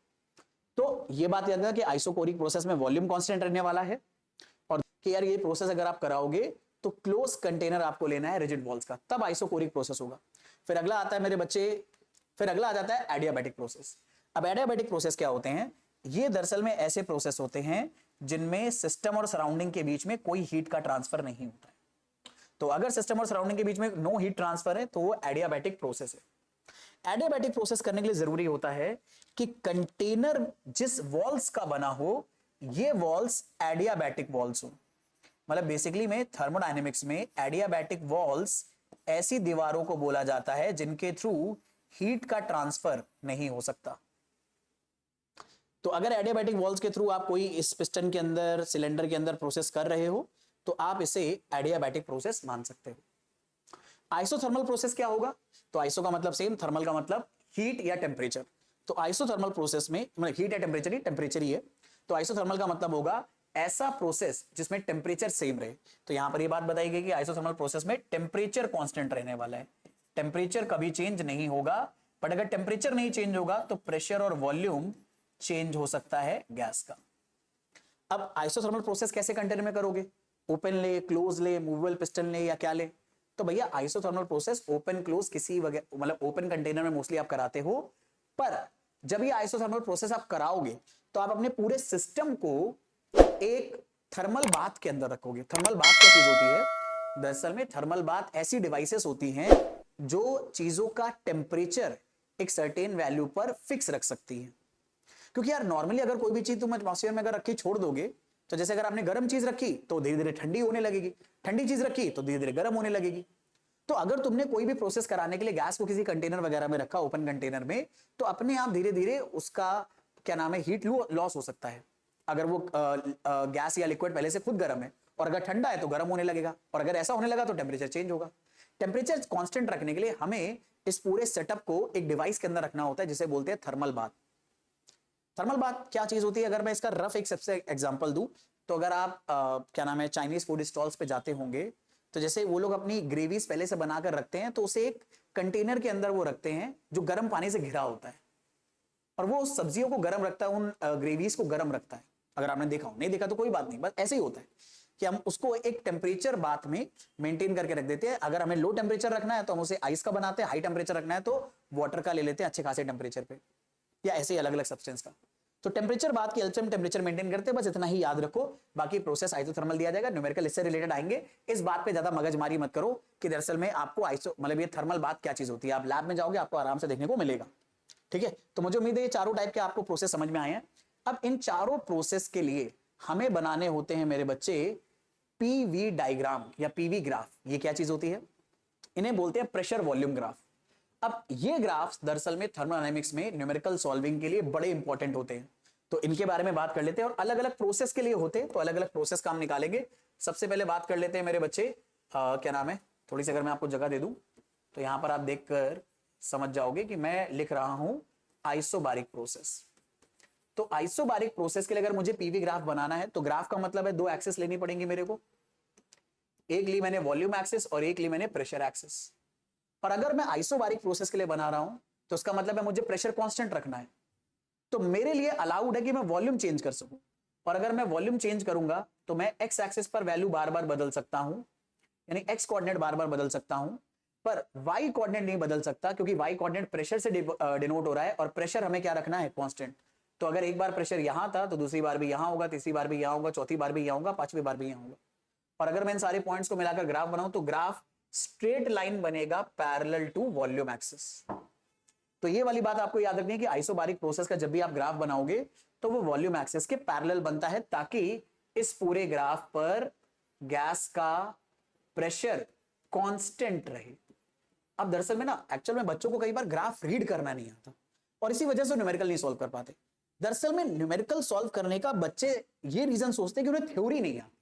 तो ये बात याद रखना कि आइसोकोरिक प्रोसेस में वॉल्यूम कांस्टेंट रहने वाला है, और कि यार ये प्रोसेस अगर आप कराओगे तो क्लोज कंटेनर आपको लेना है रिजिड वॉल्स का, तब आइसोकोरिक प्रोसेस होगा। फिर अगला आता है मेरे बच्चे, फिर अगला आ जाता है एडियाबैटिक प्रोसेस। अब एडियाबैटिक प्रोसेस क्या होते हैं, ये दरअसल में ऐसे प्रोसेस होते हैं जिनमें सिस्टम और सराउंडिंग के बीच में कोई हीट का ट्रांसफर नहीं होता है। तो अगर सिस्टम और सराउंडिंग के बीच में नो हीट ट्रांसफर है तो वो एडियाबैटिक प्रोसेस है। एडियाबैटिक प्रोसेस करने के लिए जरूरी होता है कि कंटेनर जिस वॉल्स का बना हो, ये वॉल्स एडियाबैटिक वॉल्स हो। मतलब बेसिकली में थर्मोडायनेमिक्स में एडियाबैटिक वॉल्स ऐसी दीवारों को बोला जाता है जिनके थ्रू हीट का ट्रांसफर नहीं हो सकता। तो अगर एडियाबैटिक वॉल्स के थ्रू आप कोई इस पिस्टन के अंदर, सिलेंडर के अंदर प्रोसेस कर रहे हो तो आप इसे एडियाबैटिक प्रोसेस मान सकते हो। आइसोथर्मल प्रोसेस क्या होगा, तो आइसो का मतलब सेम, थर्मल का मतलब हीट या टेम्परेचर। तो आइसोथर्मल प्रोसेस में मतलब हीट या टेम्परेचर ही, टेम्परेचर ही है। तो आइसोथर्मल का मतलब होगा ऐसा प्रोसेस जिसमें टेम्परेचर सेम रहे। तो यहां पर ये बात बताई गई कि आइसोथर्मल प्रोसेस में टेम्परेचर कांस्टेंट रहने वाला है, टेम्परेचर कभी चेंज नहीं होगा, बट अगर टेम्परेचर नहीं चेंज होगा तो प्रेशर और वॉल्यूम चेंज हो सकता है गैस का। अब आइसोथर्मल प्रोसेस कैसे कंटेनर में करोगे? ओपन ले, क्लोज ले, मूवेबल पिस्टन ले या क्या ले? तो भैया आइसोथर्मल प्रोसेस ओपन क्लोज किसी वगैरह मतलब ओपन कंटेनर में मोस्टली आप कराते हो, पर जब ये आइसोथर्मल प्रोसेस आप कराओगे तो आप अपने पूरे सिस्टम को एक थर्मल बाथ के अंदर रखोगे। थर्मल बाथ क्या चीज होती है? दरअसल में थर्मल बाथ ऐसी डिवाइसेस होती हैं जो चीजों का टेम्परेचर एक सर्टेन वैल्यू पर फिक्स रख सकती है। क्योंकि यार नॉर्मली अगर कोई भी चीज तुम एटमॉस्फेयर में अगर रखी छोड़ दोगे, तो जैसे अगर आपने गर्म चीज रखी तो धीरे धीरे ठंडी होने लगेगी, ठंडी चीज रखी तो धीरे धीरे गर्म होने लगेगी। तो अगर तुमने कोई भी प्रोसेस कराने के लिए गैस को किसी कंटेनर वगैरह में रखा, ओपन कंटेनर में, तो अपने आप धीरे धीरे उसका क्या नाम है, हीट लॉस हो सकता है। अगर वो गैस या लिक्विड पहले से खुद गर्म है और अगर ठंडा है तो गर्म होने लगेगा, और अगर ऐसा होने लगा तो टेम्परेचर चेंज होगा। टेम्परेचर कांस्टेंट रखने के लिए हमें इस पूरे सेटअप को एक डिवाइस के अंदर रखना होता है जिसे बोलते हैं थर्मल बाथ। थर्मल बाथ क्या चीज होती है? अगर मैं इसका रफ एक सबसे एग्जांपल दूं, तो अगर आप क्या नाम है चाइनीज फूड स्टॉल्स पे जाते होंगे, तो जैसे वो लोग अपनी ग्रेवीज पहले से बनाकर रखते हैं, तो उसे एक कंटेनर के अंदर वो रखते हैं जो गर्म पानी से घिरा होता है, और वो सब्जियों को गर्म रखता है, उन ग्रेवीज को गर्म रखता है। अगर आपने देखा हो, नहीं देखा तो कोई बात नहीं, बस ऐसे ही होता है कि हम उसको एक टेम्परेचर बाथ में मेंटेन करके रख देते हैं। अगर हमें लो टेम्परेचर रखना है तो हम उसे आइस का बनाते हैं, हाई टेम्परेचर रखना है तो वाटर का ले लेते हैं अच्छे खासे टेम्परेचर पे, या ऐसे ही अलग अलग सब्सटेंस का। तो टेम्परेचर बात की अल्टरनेट टेम्परेचर मेंटेन करते हैं, बस इतना ही याद रखो। बाकी प्रोसेस आइसोथर्मल दिया जाएगा, न्यूमेरिकल इससे रिलेटेड आएंगे। इस बात पे ज्यादा मगजमारी मत करो कि दरअसल में आपको आइसो मतलब ये थर्मल बात क्या चीज होती है। आप लैब में जाओगे आपको आराम से देखने को मिलेगा, ठीक है। तो मुझे उम्मीद है ये चारों टाइप के आपको प्रोसेस समझ में आए हैं। अब इन चारों प्रोसेस के लिए हमें बनाने होते हैं मेरे बच्चे पीवी डायग्राम या पीवी ग्राफ। ये क्या चीज होती है? इन्हें बोलते हैं प्रेशर वॉल्यूम ग्राफ। अब ये ग्राफ्स दरअसल में थर्मोडायनेमिक्स में न्यूमेरिकल सॉल्विंग के लिए बड़े इंपॉर्टेंट होते हैं, तो इनके बारे में बात कर लेते हैं। और अलग अलग प्रोसेस के लिए होते हैं, तो अलग अलग प्रोसेस का हम निकालेंगे। सबसे पहले बात कर लेते हैं मेरे बच्चे, क्या नाम है, थोड़ी सी अगर मैं आपको जगह दे दूं तो यहां पर आप देखकर समझ जाओगे कि मैं लिख रहा हूं आइसोबारिक प्रोसेस। तो आइसोबारिक प्रोसेस के लिए अगर मुझे पीवी ग्राफ बनाना है, तो ग्राफ का मतलब है दो एक्सिस लेनी पड़ेंगी मेरे को। एक ली मैंने वॉल्यूम एक्सिस और एक ली मैंने प्रेशर एक्सिस। और अगर मैं आइसोबारिक प्रोसेस के लिए बना रहा हूं तो उसका मतलब है मुझे प्रेशर कांस्टेंट रखना है, तो मेरे लिए अलाउड है कि मैं वॉल्यूम चेंज कर सकूं। और अगर मैं वॉल्यूम चेंज करूंगा तो मैं एक्स एक्सिस पर वैल्यू बार बार बदल सकता हूं, यानी एक्स कोऑर्डिनेट बार बार बदल सकता हूं, पर वाई कोऑर्डिनेट नहीं बदल सकता, क्योंकि वाई कोऑर्डिनेट प्रेशर से डिनोट हो रहा है और प्रेशर हमें क्या रखना है, कांस्टेंट। तो अगर एक बार प्रेशर यहां था तो दूसरी बार भी यहां होगा, तीसरी बार भी यहां होगा, चौथी बार भी यहां होगा, पांचवी बार भी यहां होगा। और अगर मैं इन सारे पॉइंट्स को मिलाकर ग्राफ बनाऊं तो ग्राफ स्ट्रेट लाइन बनेगा पैरेलल टू वॉल्यूम एक्सिस। तो ये वाली बात आपको याद रखनी है कि आइसोबारिक प्रोसेस का जब भी आप ग्राफ बनाओगे तो वो वॉल्यूम एक्सिस के पैरेलल बनता है, ताकि इस पूरे ग्राफ पर गैस का प्रेशर कांस्टेंट रहे। अब दरअसल में ना एक्चुअल में बच्चों को कई बार ग्राफ रीड करना नहीं आता और इसी वजह से न्यूमेरिकल नहीं सॉल्व कर पाते। दरअसल में न्यूमेरिकल सॉल्व करने का बच्चे ये रीजन सोचते हैं कि उन्हें थ्योरी नहीं आती।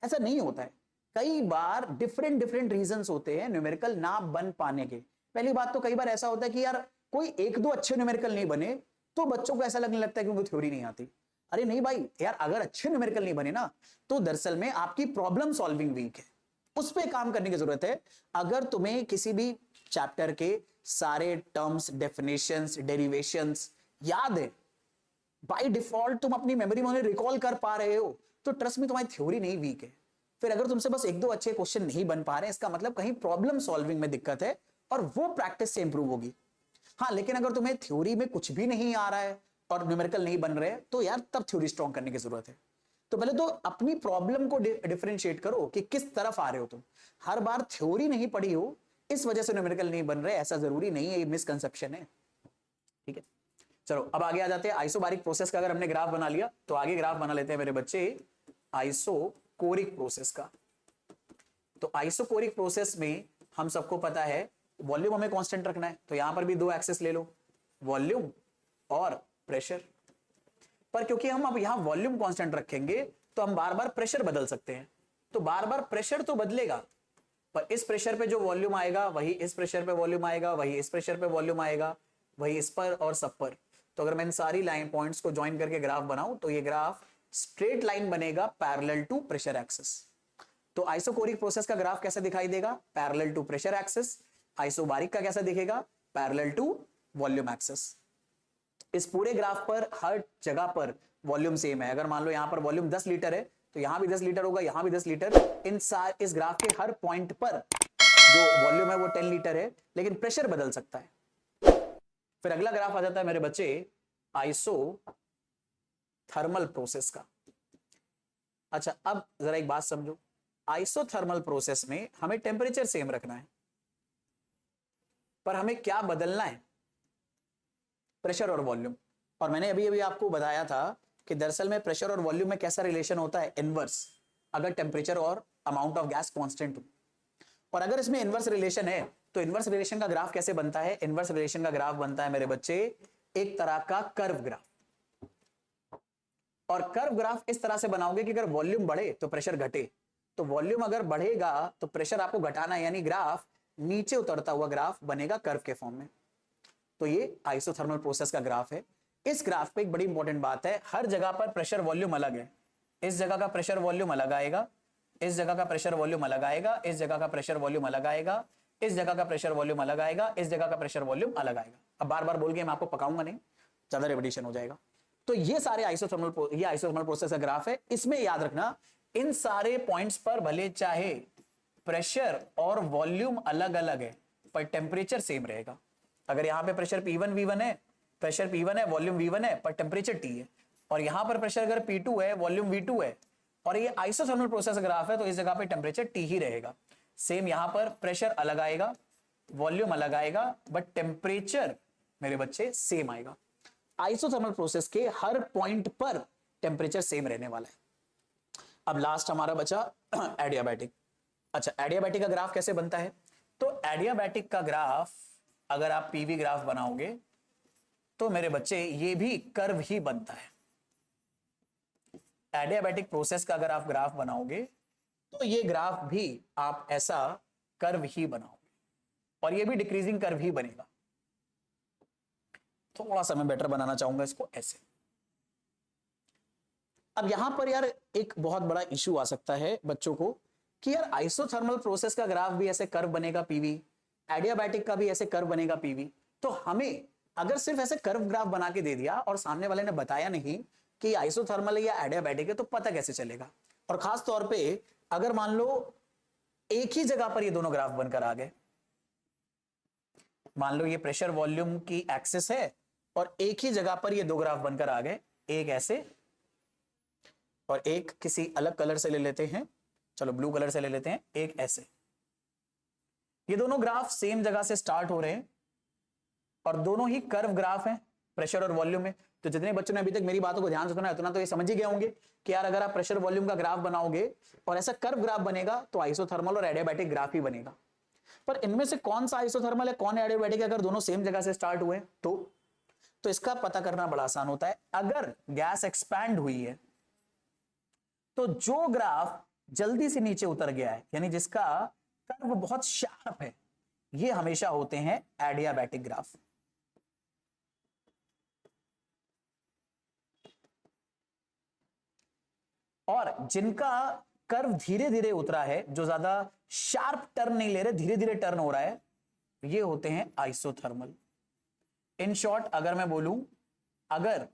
ऐसा नहीं होता है, कई बार डिफरेंट डिफरेंट रीजंस होते हैं न्यूमेरिकल ना बन पाने के। पहली बात तो कई बार ऐसा होता है कि यार कोई एक दो अच्छे न्यूमेरिकल नहीं बने तो बच्चों को ऐसा लगने लगता है कि उनको थ्योरी नहीं आती। अरे नहीं भाई यार, अगर अच्छे न्यूमेरिकल नहीं बने ना तो दरअसल में आपकी प्रॉब्लम सॉल्विंग वीक है, उस पर काम करने की जरूरत है। अगर तुम्हें किसी भी चैप्टर के सारे टर्म्स, डेफिनेशंस, डेरिवेशंस याद है, बाय डिफॉल्ट तुम अपनी मेमोरी में उन्हें रिकॉल कर पा रहे हो, तो ट्रस्ट में तुम्हारी थ्योरी नहीं वीक है। फिर अगर तुमसे बस एक दो अच्छे क्वेश्चन नहीं बन पा रहे हैं, इसका मतलब कहीं प्रॉब्लम सॉल्विंग में दिक्कत है और वो प्रैक्टिस से इंप्रूव होगी। हाँ, लेकिन अगर तुम्हें थ्योरी में कुछ भी नहीं आ रहा है और न्यूमेरिकल नहीं बन रहे, तो यार तब थ्योरी स्ट्रॉन्ग करने की जरूरत है। तो पहले तो अपनी प्रॉब्लम को डिफरेंशिएट करो कि किस तरफ आ रहे हो तुम। हर बार थ्योरी नहीं पढ़ी हो इस वजह से न्यूमेरिकल नहीं बन रहे, ऐसा जरूरी नहीं है, ये मिसकंसेप्शन है, ठीक है। चलो अब आगे आ जाते हैं। आइसोबारिक प्रोसेस का अगर हमने ग्राफ बना लिया तो आगे ग्राफ बना लेते हैं मेरे बच्चे आइसोकोरिक प्रोसेस का। तो आइसोकोरिक प्रोसेस में हम सबको पता है वॉल्यूम हमें कांस्टेंट रखना है, तो यहां पर भी दो एक्सेस ले लो, वॉल्यूम और प्रेशर। पर क्योंकि हम अब यहां वॉल्यूम कांस्टेंट रखेंगे तो हम बार बार प्रेशर बदल सकते हैं, तो बार बार प्रेशर तो बदलेगा, पर इस प्रेशर पे जो वॉल्यूम आएगा वही इस प्रेशर पे वॉल्यूम आएगा, वही इस प्रेशर पे वॉल्यूम आएगा, वही इस पर और सब पर। तो अगर मैं इन सारी लाइन पॉइंट्स को ज्वाइन करके ग्राफ बनाऊं तो ये ग्राफ स्ट्रेट लाइन बनेगा पैरेलल टू प्रेशर एक्सिस। तो आइसोकोरिक प्रोसेस का ग्राफ कैसा दिखाई देगा, parallel to pressure axis. Isobaric का कैसा दिखेगा, पैरेलल टू वॉल्यूम एक्सिस। इस पूरे ग्राफ पर हर जगह पर वॉल्यूम सेम है। अगर मान लो यहां पर वॉल्यूम 10 लीटर है तो यहां भी 10 लीटर होगा, यहां भी 10 लीटर। इस ग्राफ के हर पॉइंट पर जो वॉल्यूम है वो 10 लीटर है, लेकिन प्रेशर बदल सकता है। फिर अगला ग्राफ आ जाता है मेरे बच्चे आइसोथर्मल प्रोसेस का। अच्छा, अब जरा एक बात समझो, आइसोथर्मल प्रोसेस में हमें टेम्परेचर सेम रखना है, पर हमें क्या बदलना है? प्रेशर और वॉल्यूम। और मैंने अभी अभी आपको बताया था कि दरअसल में प्रेशर और वॉल्यूम में कैसा रिलेशन होता है, इनवर्स, अगर टेम्परेचर और अमाउंट ऑफ गैस कांस्टेंट हो। और अगर इसमें इनवर्स रिलेशन है तो इनवर्स रिलेशन का ग्राफ कैसे बनता है? इनवर्स रिलेशन का ग्राफ बनता है मेरे बच्चे एक तरह का कर्व ग्राफ। और कर्व ग्राफ इस तरह से बनाओगे कि अगर वॉल्यूम बढ़े तो प्रेशर घटे, तो वॉल्यूम अगर बढ़ेगा तो प्रेशर आपको घटाना है, यानी ग्राफ नीचे उतरता हुआ ग्राफ बनेगा कर्व के फॉर्म में। तो ये आइसोथर्मल प्रोसेस का ग्राफ है। इस ग्राफ पे एक बड़ी इंपॉर्टेंट बात है, हर जगह पर प्रेशर वॉल्यूम अलग है। इस जगह का प्रेशर वॉल्यूम अलग आएगा, इस जगह का प्रेशर वॉल्यूम अलग आएगा, इस जगह का प्रेशर वॉल्यूम अलग आएगा, इस जगह का प्रेशर वॉल्यूम अलग आएगा, इस जगह का प्रेशर वॉल्यूम अलग आएगा। अब बार बार बोल के मैं आपको पकाऊंगा नहीं, ज्यादा रिपीटिशन हो जाएगा। तो ये सारे आइसोथर्मल प्रोसेस का ग्राफ है। इसमें याद रखना, इन सारे पॉइंट्स पर भले चाहे प्रेशर और वॉल्यूम अलग अलग है पर टेम्परेचर सेम रहेगा। अगर यहां पे प्रेशर P1 V1 है, प्रेशर P1 है, वॉल्यूम V1 है, पर टेम्परेचर T है, और यहां पर प्रेशर अगर P2 है, वॉल्यूम V2 है, और ये आइसोथर्मल प्रोसेस ग्राफ है, तो इस जगह पे टेम्परेचर T ही रहेगा। सेम यहां पर प्रेशर अलग आएगा, वॉल्यूम अलग आएगा, बट टेम्परेचर मेरे बच्चे सेम आएगा। आइसोथर्मल प्रोसेस के हर पॉइंट पर टेम्परेचर सेम रहने वाला है। अब लास्ट हमारा बचा एडियाबैटिक। अच्छा, एडियाबैटिक का ग्राफ कैसे बनता है? तो एडियाबैटिक का ग्राफ अगर आप पीवी ग्राफ बनाओगे तो मेरे बच्चे ये भी कर्व ही बनता है। एडियाबैटिक प्रोसेस का अगर आप ग्राफ बनाओगे तो ये ग्राफ भी आप ऐसा कर्व ही बनाओगे, और ये भी डिक्रीजिंग कर्व ही बनेगा। थोड़ा सा मैं बेटर बनाना चाहूंगा इसको ऐसे। अब यहां पर यार एक बहुत बड़ा इशू आ सकता है बच्चों को कि यार आइसोथर्मल प्रोसेस का ग्राफ भी ऐसे कर्व बनेगा पीवी, एडियाबैटिक का भी ऐसे कर्व बनेगा पीवी। तो हमें अगर सिर्फ ऐसे कर्व ग्राफ बना के दे दिया और सामने वाले ने बताया नहीं कि आइसोथर्मल है या एडियाबैटिक है, तो पता कैसे चलेगा? और खास तौर पे अगर मान लो एक ही जगह पर ये दोनों ग्राफ बनकर आ गए, मान लो ये प्रेशर वॉल्यूम की एक्सिस है और एक ही जगह पर ये दो ग्राफ बनकर आ गए, एक ऐसे और एक किसी अलग कलर से ले लेते हैं, चलो ब्लू कलर से ले लेते हैं, एक ऐसे। ये दोनों ग्राफ सेम जगह से स्टार्ट हो रहे हैं और दोनों ही कर्व ग्राफ हैं प्रेशर और वॉल्यूम में। तो जितने बच्चों ने अभी तक मेरी बातों को ध्यान से सुना है उतना तो ये समझ ही गए होंगे कि यार अगर आप प्रेशर वॉल्यूम का ग्राफ बनाओगे और ऐसा कर्व ग्राफ बनेगा तो आइसोथर्मल और एडियाबैटिक ग्राफ ही बनेगा। पर इनमें से कौन सा आइसोथर्मल है, कौन एडियाबैटिक है, अगर दोनों सेम जगह से स्टार्ट हुए तो इसका पता करना बड़ा आसान होता है। अगर गैस एक्सपैंड हुई है तो जो ग्राफ जल्दी से नीचे उतर गया है, यानी जिसका कर्व बहुत शार्प है, ये हमेशा होते हैं एडियाबैटिक ग्राफ। और जिनका कर्व धीरे धीरे उतरा है, जो ज्यादा शार्प टर्न नहीं ले रहे, धीरे धीरे टर्न हो रहा है, ये होते हैं आइसोथर्मल। इन शॉर्ट अगर मैं बोलूं, अगर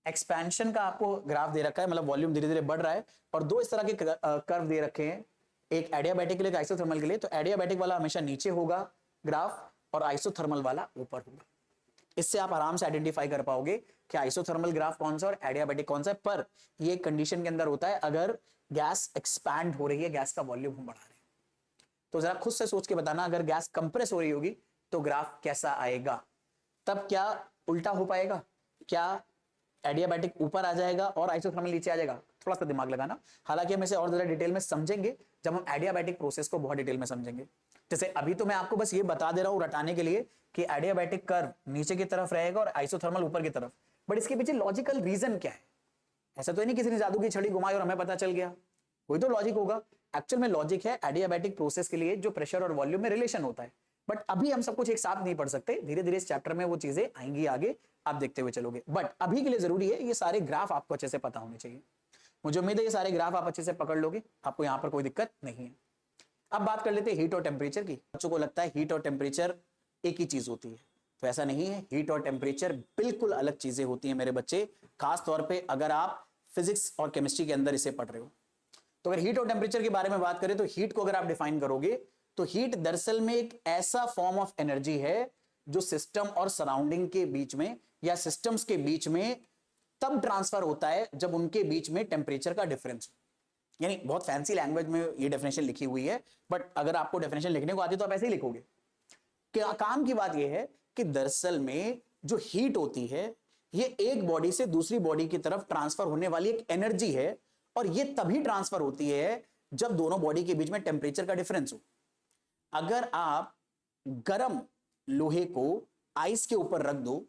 एक्सपेंशन का आपको ग्राफ दे रखा है, मतलब वॉल्यूम धीरे धीरे बढ़ रहा है, और दो इस तरह के कर्व दे रखे हैं, एक एडियाबैटिक के लिए, एक आइसोथर्मल के लिए, तो एडियाबैटिक वाला हमेशा नीचे होगा ग्राफ और आइसोथर्मल वाला ऊपर होगा। इससे आप आराम से आइडेंटिफाई कर पाओगे कि आइसोथर्मल ग्राफ कौन सा और एडियाबैटिक कौन सा है। पर ये कंडीशन के अंदर होता है अगर गैस एक्सपैंड हो रही है, गैस का वॉल्यूम हम बढ़ा रहे हैं। तो जरा खुद से सोच के बताना, अगर गैस कंप्रेस हो रही होगी तो ग्राफ कैसा आएगा? तब क्या उल्टा हो पाएगा? क्या एडियाबैटिक ऊपर आ जाएगा और आइसोथर्मल नीचे आ जाएगा? थोड़ा सा दिमाग लगाना। हालांकि हम इसे और ज्यादा डिटेल में समझेंगे जब हम एडियाबैटिक प्रोसेस को बहुत डिटेल में समझेंगे। जैसे अभी तो मैं आपको बस ये बता दे रहा हूं रटाने के लिए कि एडियाबैटिक कर्व नीचे की तरफ रहेगा और आइसोथर्मल ऊपर की तरफ, बट इसके पीछे लॉजिकल रीजन क्या है? ऐसा तो नहीं किसी ने जादू की छड़ी घुमाई और हमें पता चल गया, कोई तो लॉजिक होगा। एक्चुअल में लॉजिक है एडियाबैटिक प्रोसेस के लिए जो प्रेशर और वॉल्यूम में रिलेशन होता है, बट अभी हम सब कुछ एक साथ नहीं पढ़ सकते, धीरे धीरे इस चैप्टर में वो चीजें आएंगी आगे, आप देखते हुए चलोगे। बट अभी के लिए जरूरी है ये सारे ग्राफ आपको अच्छे से पता होने चाहिए। मुझे उम्मीद है ये सारे ग्राफ आप अच्छे से पकड़ लोगे, आपको यहां पर कोई दिक्कत नहीं है। अब बात कर लेते हैं हीट और टेम्परेचर की। बच्चों को लगता है हीट और टेम्परेचर एक ही चीज होती है, तो ऐसा नहीं है, हीट और टेम्परेचर बिल्कुल अलग चीजें होती हैं मेरे बच्चे, खास तौर पे अगर आप फिजिक्स और केमिस्ट्री के अंदर इसे पढ़ रहे हो। तो अगर हीट और टेम्परेचर के बारे में बात करें तो हीट को अगर आप डिफाइन करोगे तो हीट दरअसल में एक ऐसा फॉर्म ऑफ एनर्जी है जो सिस्टम और सराउंडिंग के बीच में या सिस्टम्स के बीच में तब ट्रांसफर होता है जब उनके बीच में टेम्परेचर का डिफरेंस हो। यानी बहुत फैंसी लैंग्वेज में ये डेफिनेशन लिखी हुई है, बट अगर आपको डेफिनेशन लिखने को आती तो आप ऐसे ही लिखोगे। क्या काम की बात यह है कि दरअसल में जो हीट होती है ये एक बॉडी से दूसरी बॉडी की तरफ ट्रांसफर होने वाली एक एनर्जी है, और ये तभी ट्रांसफर होती है जब दोनों बॉडी के बीच में टेम्परेचर का डिफरेंस हो। अगर आप गर्म लोहे को आइस के ऊपर रख दो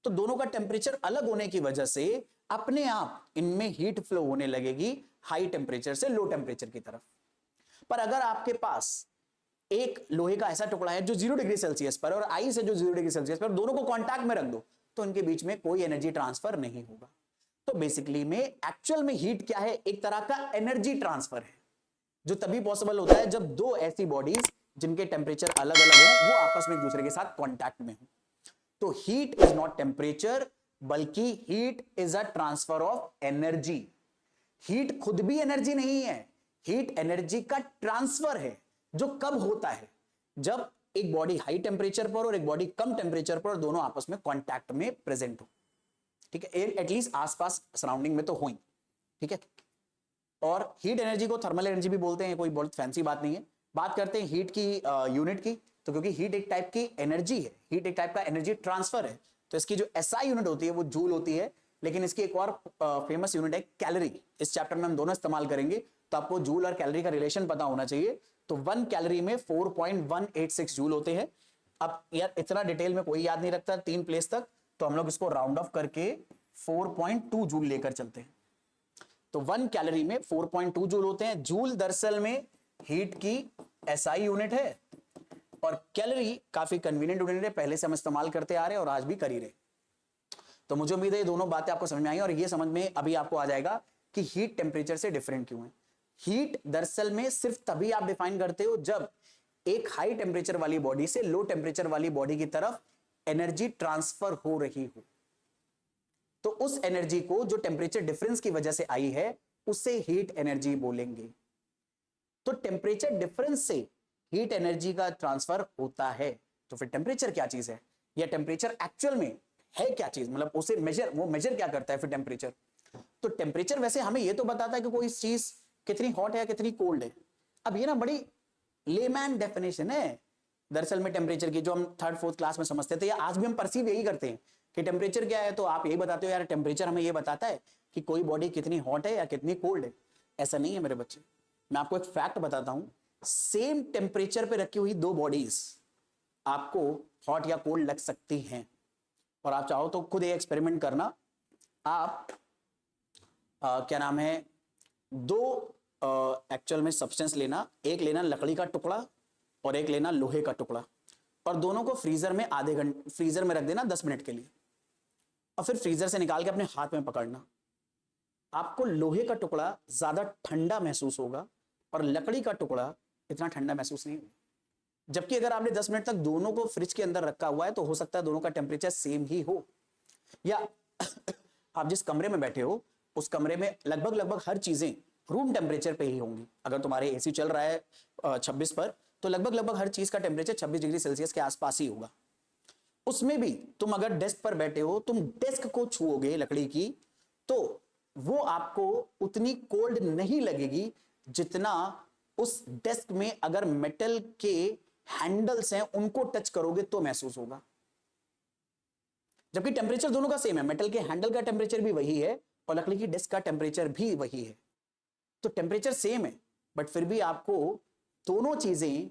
तो दोनों का टेम्परेचर अलग होने की वजह से अपने आप इनमें हीट फ्लो होने लगेगी हाई टेम्परेचर से लो टेम्परेचर की तरफ। पर अगर आपके पास एक लोहे का ऐसा टुकड़ा है जो 0 डिग्री सेल्सियस पर और आइस है जो 0 डिग्री सेल्सियस पर, दोनों को कांटेक्ट में रख दो तो इनके बीच में कोई एनर्जी ट्रांसफर नहीं होगा। तो बेसिकली में एक्चुअल में हीट क्या है, एक तरह का एनर्जी ट्रांसफर है जो तभी पॉसिबल होता है जब दो ऐसी बॉडीज जिनके टेम्परेचर अलग अलग हो वो आपस में एक दूसरे के साथ कांटेक्ट में हो। तो हीट इज नॉट टेम्परेचर, बल्कि heat is a transfer of energy. Heat खुद भी एनर्जी नहीं है, हीट एनर्जी का ट्रांसफर है जो कब होता है, जब एक बॉडी हाई टेम्परेचर पर और एक बॉडी कम टेम्परेचर पर दोनों आपस में कांटेक्ट में प्रेजेंट हो। ठीक है, एटलीस्ट आसपास सराउंडिंग में तो हो ही। ठीक है, और हीट एनर्जी को थर्मल एनर्जी भी बोलते हैं, कोई बहुत फैंसी बात नहीं है। बात करते हैं हीट की यूनिट की, तो क्योंकि हीट एक टाइप की एनर्जी है, हीट एक टाइप का एनर्जी ट्रांसफर है, तो इसकी जो एसआई यूनिट होती है वो जूल होती है। लेकिन इसकी एक और फेमस यूनिट है कैलोरी। इस चैप्टर में हम दोनों इस्तेमाल करेंगे, तो आपको जूल और कैलोरी का रिलेशन पता होना चाहिए। तो 1 कैलोरी में 4.186 जूल होते हैं। अब यार इतना डिटेल में कोई याद नहीं रखता 3 प्लेस तक, तो हम लोग इसको राउंड ऑफ करके 4.2 जूल लेकर चलते हैं। तो 1 कैलोरी में 4.2 जूल होते हैं। जूल दरअसल में हीट की एसआई यूनिट है, और कैलोरी काफी कन्वीनियंट यूनिट है, पहले से हम इस्तेमाल करते आ रहे हैं और आज भी कर ही रहे। तो मुझे उम्मीद है ये दोनों बातें आपको समझ में आई, और ये समझ में अभी आपको आ जाएगा कि हीट टेम्परेचर से डिफरेंट क्यों है। हीट दरअसल में सिर्फ तभी आप डिफाइन करते हो जब एक हाई टेम्परेचर वाली बॉडी से लो टेम्परेचर वाली बॉडी की तरफ एनर्जी ट्रांसफर हो रही हो, तो उस एनर्जी को जो टेम्परेचर डिफरेंस की वजह से आई है उसे हीट एनर्जी बोलेंगे। तो टेम्परेचर डिफरेंस से हीट एनर्जी का ट्रांसफर होता है। तो फिर टेम्परेचर क्या चीज है, या टेम्परेचर एक्चुअल में है क्या चीज, मतलब उसे मेजर क्या करता है फिर टेम्परेचर। तो टेम्परेचर वैसे हमें यह तो बताता है कि कोई चीज कितनी हॉट है या कितनी कोल्ड है। अब ये ना बड़ी लेमैन डेफिनेशन है दरअसल में टेम्परेचर की, जो हम 3rd 4th क्लास में समझते थे, या आज भी हम परसीव यही करते हैं कि टेम्परेचर क्या है, तो आप यही बताते हो यार टेम्परेचर हमें यह बताता है कि कोई बॉडी कितनी हॉट है या कितनी कोल्ड है। ऐसा नहीं है मेरे बच्चे, मैं आपको एक फैक्ट बताता हूं। सेम टेम्परेचर पे रखी हुई दो बॉडीज आपको हॉट या कोल्ड लग सकती हैं, और आप चाहो तो खुद ये एक्सपेरिमेंट करना। आप क्या नाम है, दो एक्चुअल में सब्सटेंस लेना, एक लेना लकड़ी का टुकड़ा और एक लेना लोहे का टुकड़ा, और दोनों को फ्रीजर में आधे घंटे फ्रीजर में रख देना 10 मिनट के लिए, और फिर फ्रीजर से निकाल के अपने हाथ में पकड़ना। आपको लोहे का टुकड़ा ज्यादा ठंडा महसूस होगा और लकड़ी का टुकड़ा इतना ठंडा महसूस नहीं होगा। जबकि अगर आपने 10 मिनट तक दोनों को फ्रिज के अंदर रखा हुआ है तो हो सकता है दोनों का टेम्परेचर सेम ही हो, या आप जिस कमरे में बैठे हो उस कमरे में लगभग हर चीजें रूम टेम्परेचर पे ही होंगी। अगर तुम्हारे एसी चल रहा है 26 पर, तो लगभग हर चीज का टेम्परेचर 26 डिग्री सेल्सियस के आसपास ही होगा। उसमें भी तुम अगर डेस्क पर बैठे हो, तुम डेस्क को छुओगे लकड़ी की, तो वो आपको उतनी कोल्ड नहीं लगेगी जितना उस डेस्क में अगर मेटल के हैंडल्स हैं उनको टच करोगे तो महसूस होगा। जबकि टेम्परेचर दोनों का सेम है, मेटल के हैंडल का टेम्परेचर भी वही है और लकड़ी की डेस्क का टेम्परेचर भी वही है। तो टेम्परेचर सेम है, बट फिर भी आपको दोनों चीजें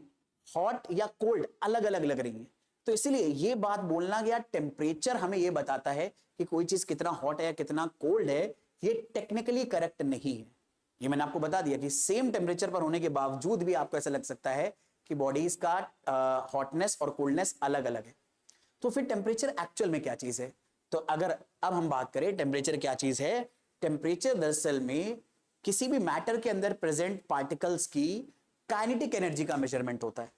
हॉट या कोल्ड अलग अलग लग रही हैं। तो इसीलिए ये बात बोलना कि यार टेम्परेचर हमें ये बताता है कि कोई चीज कितना हॉट है या कितना कोल्ड है, ये टेक्निकली करेक्ट नहीं है। ये मैंने आपको बता दिया कि सेम टेम्परेचर पर होने के बावजूद भी आपको ऐसा लग सकता है कि बॉडीज का हॉटनेस और कोल्डनेस अलग अलग है। तो फिर टेम्परेचर एक्चुअल में क्या चीज है। तो अगर अब हम बात करें टेम्परेचर क्या चीज है, टेम्परेचर दरअसल में किसी भी मैटर के अंदर प्रेजेंट पार्टिकल्स की काइनेटिक एनर्जी का मेजरमेंट होता है।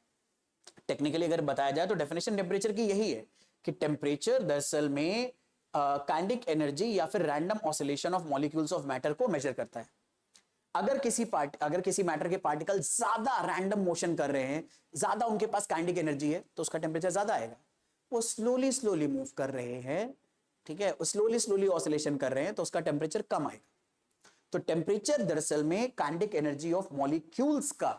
टेक्निकली अगर बताया जाए तो डेफिनेशन टेम्परेचर की यही है कि टेम्परेचर दरअसल में काइनेटिक एनर्जी या फिर random oscillation of molecules of matter को मेजर करता है। अगर किसी मैटर के पार्टिकल ज्यादा रैंडम मोशन कर रहे हैं, ज्यादा उनके पास काइनेटिक एनर्जी है, तो उसका टेम्परेचर ज्यादा आएगा। वो स्लोली स्लोली मूव कर रहे हैं, ठीक है, स्लोली स्लोली ऑसिलेशन कर रहे हैं, तो उसका टेम्परेचर कम आएगा। तो टेम्परेचर दरअसल में काइनेटिक एनर्जी ऑफ मॉलिक्यूल्स का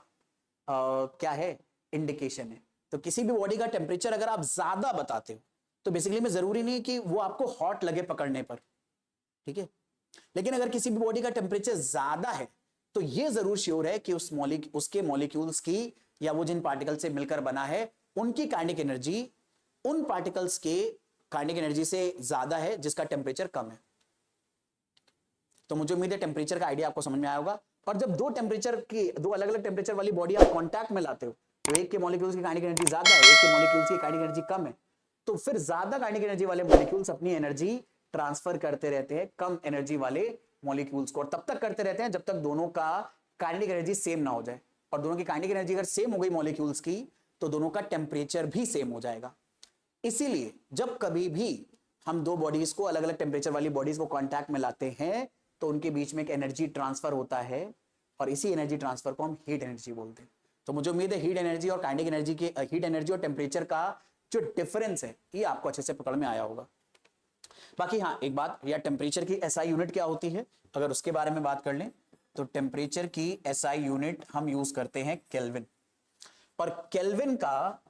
क्या है, इंडिकेशन है। तो किसी भी बॉडी का टेम्परेचर अगर आप ज्यादा बताते हो तो बेसिकली में जरूरी नहीं कि वो आपको हॉट लगे पकड़ने पर, ठीक है, लेकिन अगर किसी भी बॉडी का टेम्परेचर ज्यादा है तो ये जरूर श्योर है कि उसके मॉलिक्यूल्स की या वो जिन पार्टिकल से मिलकर बना है उनकी काइनेटिक एनर्जी उन पार्टिकल्स के काइनेटिक एनर्जी से ज्यादा है जिसका टेम्परेचर कम है। तो मुझे उम्मीद है टेम्परेचर का आइडिया आपको समझ में आया होगा। और जब दो अलग अलग टेम्परेचर वाली बॉडी आप कांटेक्ट में लाते हो तो एक के मॉलिक्यूल्स की काइनेटिक एनर्जी ज्यादा है, एक के मॉलिक्यूल्स की काइनेटिक एनर्जी कम है, तो फिर ज्यादा काइनेटिक एनर्जी वाले मॉलिक्यूल्स अपनी एनर्जी ट्रांसफर करते रहते हैं कम एनर्जी वाले मॉलिक्यूल्स को, और तब तक करते रहते हैं जब तक दोनों का काइनेटिक एनर्जी सेम ना हो जाए। और दोनों की काइनेटिक एनर्जी अगर सेम हो गई मॉलिक्यूल्स की तो दोनों का टेम्परेचर भी सेम हो जाएगा। इसीलिए जब कभी भी हम दो बॉडीज को अलग अलग टेम्परेचर वाली बॉडीज को कांटेक्ट में लाते हैं तो उनके बीच में एक एनर्जी ट्रांसफर होता है और इसी एनर्जी ट्रांसफर को हम हीट एनर्जी बोलते हैं। तो मुझे उम्मीद है हीट एनर्जी और काइनेटिक एनर्जी के हीट एनर्जी और टेम्परेचर का जो डिफरेंस है ये आपको अच्छे से पकड़ में आया होगा। बाकी हाँ एक बात, या टेम्परेचर की एसआई यूनिट क्या होती है अगर उसके बारे में बात कर लें तो टेम्परेचर की एसआई यूनिट हम यूज करते हैं केल्विन। और केल्विन का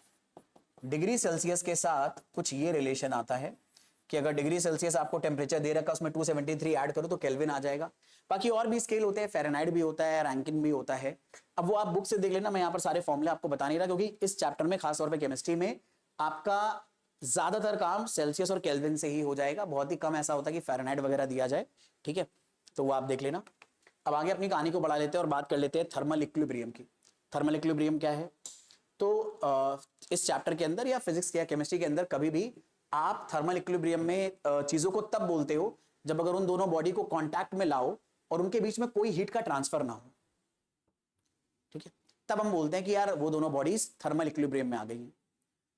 डिग्री सेल्सियस के साथ कुछ ये रिलेशन आता है कि अगर डिग्री सेल्सियस आपको टेम्परेचर दे रखा उसमें 273 ऐड करो तो केल्विन आ जाएगा। बाकी और भी स्केल होते हैं, फ़ारेनहाइट भी होता है, रैंकिन भी होता है। अब वो आप बुक से देख लेना, मैं यहाँ पर सारे फॉर्मूले आपको बता नहीं रहा क्योंकि इस चैप्टर में खासतौर पर केमिस्ट्री में आपका ज्यादातर काम सेल्सियस और केल्विन से ही हो जाएगा। बहुत ही कम ऐसा होता है कि फ़ारेनहाइट वगैरह दिया जाए, ठीक है, तो वो आप देख लेना। अब आगे अपनी कहानी को बढ़ा लेते हैं और बात कर लेते हैं थर्मल इक्विलिब्रियम की। थर्मल इक्विलिब्रियम क्या है? तो इस चैप्टर के अंदर या फिजिक्स या केमिस्ट्री के अंदर कभी भी आप थर्मल इक्विलिब्रियम में चीजों को तब बोलते हो जब अगर उन दोनों बॉडी को कांटेक्ट में लाओ और उनके बीच में कोई हीट का ट्रांसफर ना हो, ठीक है, तब हम बोलते हैं कि यार वो दोनों बॉडीज थर्मल इक्विलिब्रियम में आ गई हैं।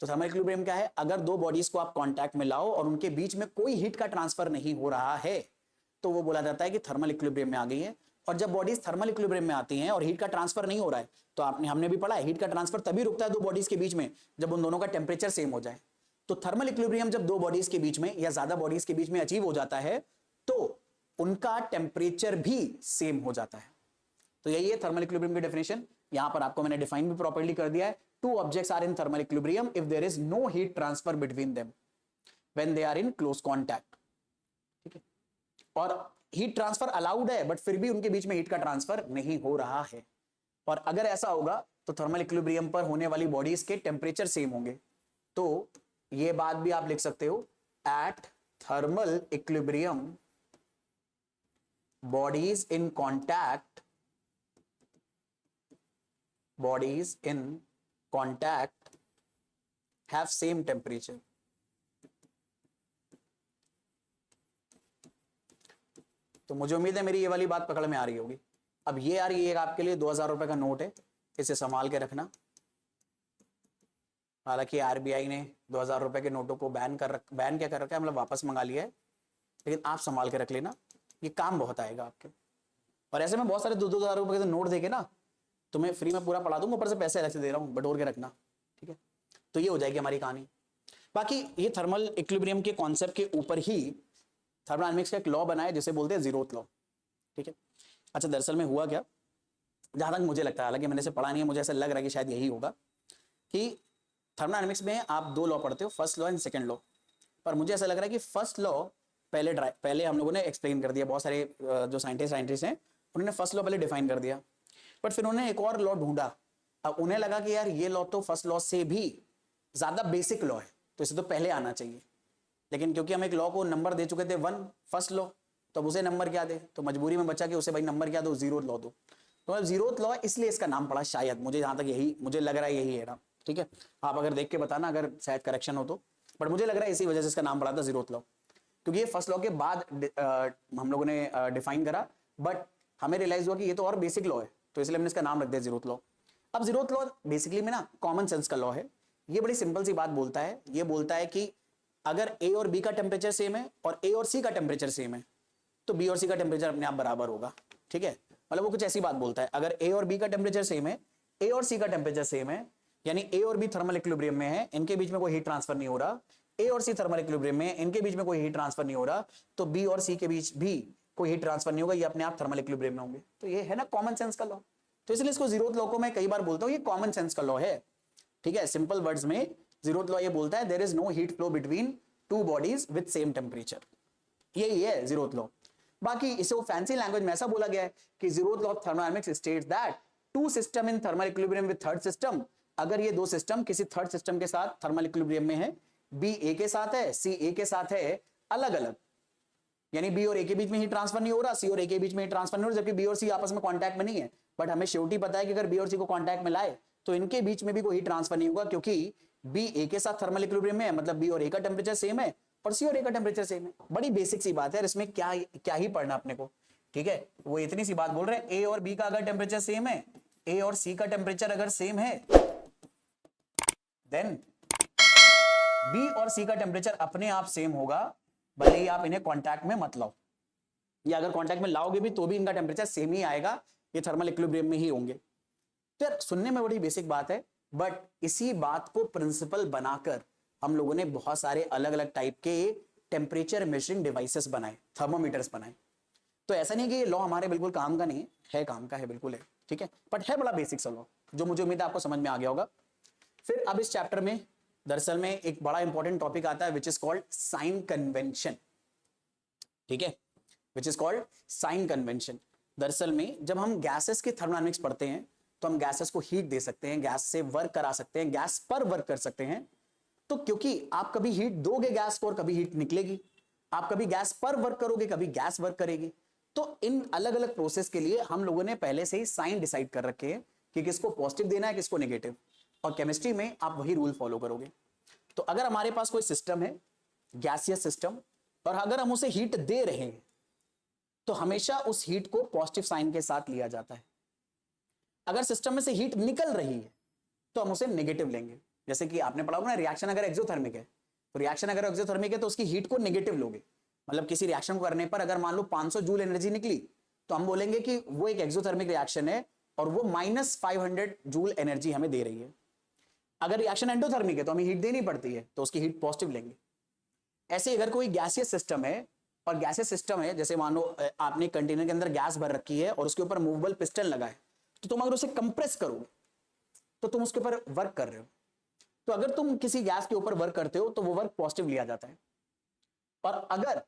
तो थर्मल इक्विलिब्रियम क्या है? अगर दो बॉडीज को आप कांटेक्ट में लाओ और उनके बीच में कोई हीट का ट्रांसफर नहीं हो रहा है तो वो बोला जाता है कि थर्मल इक्विलिब्रियम में आ गई है। और जब बॉडीज थर्मल इक्विलिब्रियम में आती हैं और हीट का ट्रांसफर नहीं हो रहा है तो हमने भी पढ़ा है हीट का ट्रांसफर तभी रुकता है दो बॉडीज के बीच में जब उन दोनों का टेम्परेचर सेम हो जाए। तो थर्मल इक्विलिब्रियम जब दो बॉडीज के बीच में या ज्यादा बॉडीज के बीच में अचीव हो जाता है तो उनका टेम्परेचर भी सेम हो जाता है। तो यही है थर्मल इक्विलिब्रियम की डेफिनेशन। यहां पर आपको मैंने डिफाइन भी प्रॉपर्ली कर दिया है। Two objects are in thermal equilibrium if there is no heat transfer between them when they are in close contact, ठीक है, और हीट ट्रांसफर अलाउड है बट फिर भी उनके बीच में हीट का ट्रांसफर नहीं हो रहा है। और अगर ऐसा होगा तो थर्मल इक्विलिब्रियम पर होने वाली बॉडीज के टेम्परेचर सेम होंगे। तो ये बात भी आप लिख सकते हो, at thermal equilibrium bodies in contact have same temperature। तो मुझे उम्मीद है मेरी ये वाली बात पकड़ में आ रही होगी। अब ये यार ये आपके लिए 2000 रुपए का नोट है, इसे संभाल के रखना। हालांकि आरबीआई ने 2000 रुपए के नोटों को बैन क्या कर रखा है, मतलब वापस मंगा लिया है, लेकिन आप संभाल के रख लेना, ये काम बहुत आएगा आपके। और ऐसे में बहुत सारे 2-2 हजार रुपए के नोट देके ना तुम्हें फ्री में पूरा पढ़ा दूंगा, ऊपर से पैसे अलग से दे रहा हूं, बटोर के रखना, ठीक है। तो ये हो जाएगी हमारी कहानी। बाकी ये थर्मल इक्विलिब्रियम के कॉन्सेप्ट के ऊपर ही थर्मोडायनामिक्स का एक लॉ बना है जिसे बोलते हैं जीरोथ लॉ, ठीक है। अच्छा दरअसल में हुआ क्या, जहां तक मुझे लगता है, हालांकि मैंने इसे पढ़ा नहीं है, मुझे ऐसा लग रहा है कि शायद यही होगा कि थर्मोडायनामिक्स में आप दो लॉ पढ़ते हो, first law and second law. पर मुझे ऐसा लग रहा है कि फर्स्ट लॉ पहले हम लोगों ने एक्सप्लेन कर दिया, बहुत सारे जो साइंटिस्ट हैं उन्होंने फर्स्ट लॉ पहले डिफाइन कर दिया, बट फिर उन्होंने एक और लॉ ढूंढा। अब उन्हें लगा कि यार ये लॉ तो फर्स्ट लॉ से भी ज्यादा बेसिक लॉ है तो इसे तो पहले आना चाहिए, लेकिन क्योंकि हम एक लॉ को नंबर दे चुके थे 1 फर्स्ट लॉ, तो अब उसे नंबर क्या दे, तो मजबूरी में बचा कि उसे भाई नंबर क्या दो, जीरोथ लॉ दो। तो अब जीरोथ लॉ इसलिए इसका नाम पड़ा, शायद मुझे जहां तक यही मुझे लग रहा है यही है ना, ठीक है। आप अगर देख के बताना अगर शायद करेक्शन हो तो, बट मुझे लग रहा है इसी वजह से इसका नाम पड़ा था जीरोथ लॉ, क्योंकि ये फर्स्ट लॉ के बाद हम लोगों ने डिफाइन करा, बट हमें रियलाइज हुआ कि ये तो और बेसिक लॉ है, तो इसलिए हमने इसका नाम रख दिया जीरोथ लॉ। अब जीरोथ लॉ बेसिकली में ना कॉमन सेंस का लॉ है। ये बड़ी सिंपल सी बात बोलता है, ये बोलता है कि अगर ए और बी का टेम्परेचर सेम है और ए और सी का टेम्परेचर सेम है तो बी और सी का टेम्परेचर अपने आप बराबर होगा, ठीक है। मतलब वो कुछ ऐसी बात बोलता है, अगर ए और बी का टेम्परेचर सेम है, ए और सी का टेम्परेचर सेम है, यानी ए और बी थर्मल इक्विलिब्रियम में है, इनके बीच में कोई हीट ट्रांसफर नहीं हो रहा, ए और सी थर्मल इक्विलिब्रियम में, इनके बीच में कोई हीट ट्रांसफर नहीं हो रहा, तो बी और सी के बीच भी कोई हीट ट्रांसफर नहीं होगा, ये अपने आप थर्मल इक्विलिब्रियम में होंगे। तो ये है ना कॉमन सेंस का लॉ। तो इसलिए इसको जीरोथ लॉ को मैं कई बार बोलता हूं ये कॉमन सेंस का लॉ है, ठीक है। सिंपल वर्ड्स में जीरोथ लॉ ये बोलता है there is no heat flow between two bodies with same temperature, यही है जीरोथ लॉ। बाकी इसे वो फैंसी लैंग्वेज में ऐसा बोला गया है कि zeroth law of thermodynamics states that two system in thermal equilibrium with third system, अगर ये दो सिस्टम किसी थर्ड सिस्टम के साथ थर्मल इक्विलिब्रियम में है, बी ए के साथ है, सी ए के साथ है, अलग अलग, यानी बी और ए के बीच में हीट ट्रांसफर नहीं हो रहा, सी और ए के बीच में हीट ट्रांसफर नहीं हो रहा, जबकि बी और सी आपस में कांटेक्ट में नहीं है, बट हमें श्योरिटी पता है कि अगर बी और सी को कांटेक्ट में लाए तो इनके बीच में भी कोई हीट ट्रांसफर नहीं होगा, क्योंकि बी ए के साथ थर्मल इक्विलिब्रियम में है, मतलब बी और ए का टेम्परेचर सेम है और सी और ए का टेम्परेचर सेम है। बड़ी बेसिक सी बात है, इसमें क्या ही पढ़ना अपने को, ठीक है। वो इतनी सी बात बोल रहे हैं, ए और बी का अगर टेम्परेचर सेम है, ए और सी का टेम्परेचर अगर सेम है, देन बी और सी का टेम्परेचर अपने आप सेम होगा, भले ही आप इन्हें कांटेक्ट में मत लाओ, या अगर कांटेक्ट में लाओगे भी तो भी इनका टेम्परेचर सेम ही आएगा, ये थर्मल इक्विलिब्रियम में ही होंगे। तो यार सुनने में बड़ी बेसिक बात है, बट इसी बात को प्रिंसिपल बनाकर हम लोगों ने बहुत सारे अलग अलग टाइप के टेम्परेचर मेजरिंग डिवाइसेस बनाए, थर्मोमीटर्स बनाए। तो ऐसा नहीं कि ये लॉ हमारे बिल्कुल काम का नहीं है, काम का है, बिल्कुल है, ठीक है, बट है बड़ा बेसिक सा लॉ, जो मुझे उम्मीद है आपको समझ में आ गया होगा। फिर अब इस चैप्टर में दरअसल में एक बड़ा इंपॉर्टेंट टॉपिक आता है which is called sign convention, ठीक है, which is called sign convention. दरअसल में जब हम गैसेस के थर्मोडायनामिक्स पढ़ते हैं तो हम गैसेस को हीट दे सकते हैं, गैस से वर्क करा सकते हैं, गैस पर वर्क कर सकते हैं। तो क्योंकि आप कभी हीट दोगे गैस को और कभी हीट निकलेगी, आप कभी गैस पर वर्क करोगे, कभी गैस वर्क करेगी, तो इन अलग अलग प्रोसेस के लिए हम लोगों ने पहले से ही साइन डिसाइड कर रखे हैं कि किसको पॉजिटिव देना है, किसको नेगेटिव, और केमिस्ट्री में आप वही रूल फॉलो करोगे। तो अगर हमारे पास कोई सिस्टम है, गैसियस सिस्टम, और अगर हम उसे हीट दे रहे हैं तो हमेशा उस हीट को पॉजिटिव साइन के साथ लिया जाता है। अगर सिस्टम में से हीट निकल रही है तो हम उसे नेगेटिव लेंगे। जैसे कि आपने पढ़ा होगा ना, रिएक्शन अगर एक्सोथर्मिक है, तो रिएक्शन अगर एक्सोथर्मिक है तो उसकी हीट को नेगेटिव लोगे, मतलब किसी रिएक्शन को करने पर अगर मान लो 500 जूल एनर्जी निकली तो हम बोलेंगे कि वो एक एक्सोथर्मिक रिएक्शन है और वो -500 जूल एनर्जी हमें दे रही है। अगर रिएक्शन एंडोथर्मिक है तो हमें हीट देनी पड़ती है, तो उसकी हीट पॉजिटिव लेंगे। ऐसे अगर कोई गैसियस सिस्टम है, और गैसियस सिस्टम है, जैसे मान लो आपने कंटेनर के अंदर गैस भर रखी है और उसके ऊपर मूवेबल पिस्टन लगा है, तो तुम अगर उसे कंप्रेस करोगे तो तुम उसके ऊपर वर्क कर रहे हो। तो अगर तुम किसी गैस के ऊपर वर्क करते हो तो वो वर्क पॉजिटिव लिया जाता है, और अगर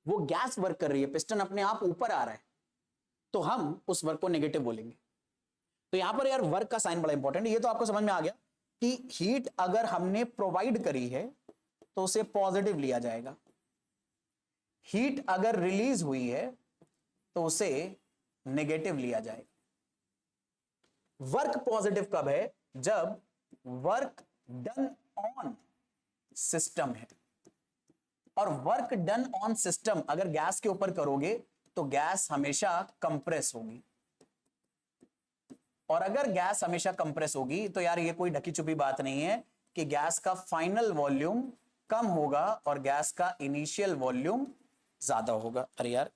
वो गैस वर्क कर रही है, पिस्टन अपने आप ऊपर आ रहा है, तो हम उस वर्क को नेगेटिव बोलेंगे। तो यहां पर यार वर्क का साइन बड़ा इंपॉर्टेंट है। ये तो आपको समझ में आ गया कि हीट अगर हमने प्रोवाइड करी है तो उसे पॉजिटिव लिया जाएगा, हीट अगर रिलीज हुई है तो उसे नेगेटिव लिया जाएगा। वर्क पॉजिटिव कब है? जब वर्क डन ऑन सिस्टम है, और वर्क डन ऑन सिस्टम अगर गैस के ऊपर करोगे तो गैस हमेशा कंप्रेस होगी, और अगर गैस हमेशा कंप्रेस होगी तो यार ये कोई ढकी छुपी बात नहीं है कि गैस का फाइनल वॉल्यूम कम होगा और गैस का इनिशियल वॉल्यूम ज्यादा होगा। अरे यार,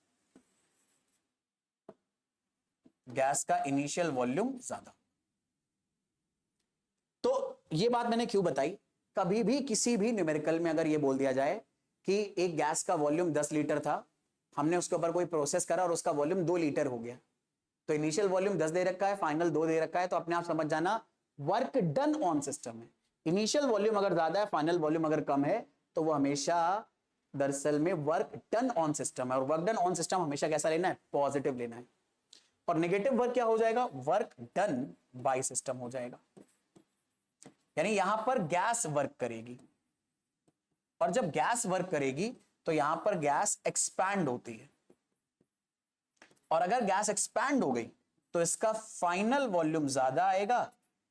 गैस का इनिशियल वॉल्यूम ज्यादा। तो ये बात मैंने क्यों बताई, कभी भी किसी भी न्यूमेरिकल में अगर ये बोल दिया जाए कि एक गैस का वॉल्यूम 10 लीटर था, हमने उसके ऊपर कोई प्रोसेस करा और उसका वॉल्यूम 2 लीटर हो गया, तो इनिशियल वॉल्यूम 10 दे रखा है, फाइनल 2 दे रखा है, तो अपने आप समझ जाना वर्क डन ऑन सिस्टम है। इनिशियल वॉल्यूम अगर ज्यादा है, फाइनल वॉल्यूम अगर कम है, तो वो हमेशा दरअसल में वर्क डन ऑन सिस्टम है, और वर्क डन ऑन सिस्टम हमेशा कैसा लेना है? पॉजिटिव लेना है। और नेगेटिव वर्क क्या हो जाएगा? वर्क डन बाय सिस्टम हो जाएगा, यानी यहां पर गैस वर्क करेगी, और जब गैस वर्क करेगी तो यहां पर गैस एक्सपैंड होती है, और अगर गैस एक्सपैंड हो गई तो इसका फाइनल वॉल्यूम ज्यादा आएगा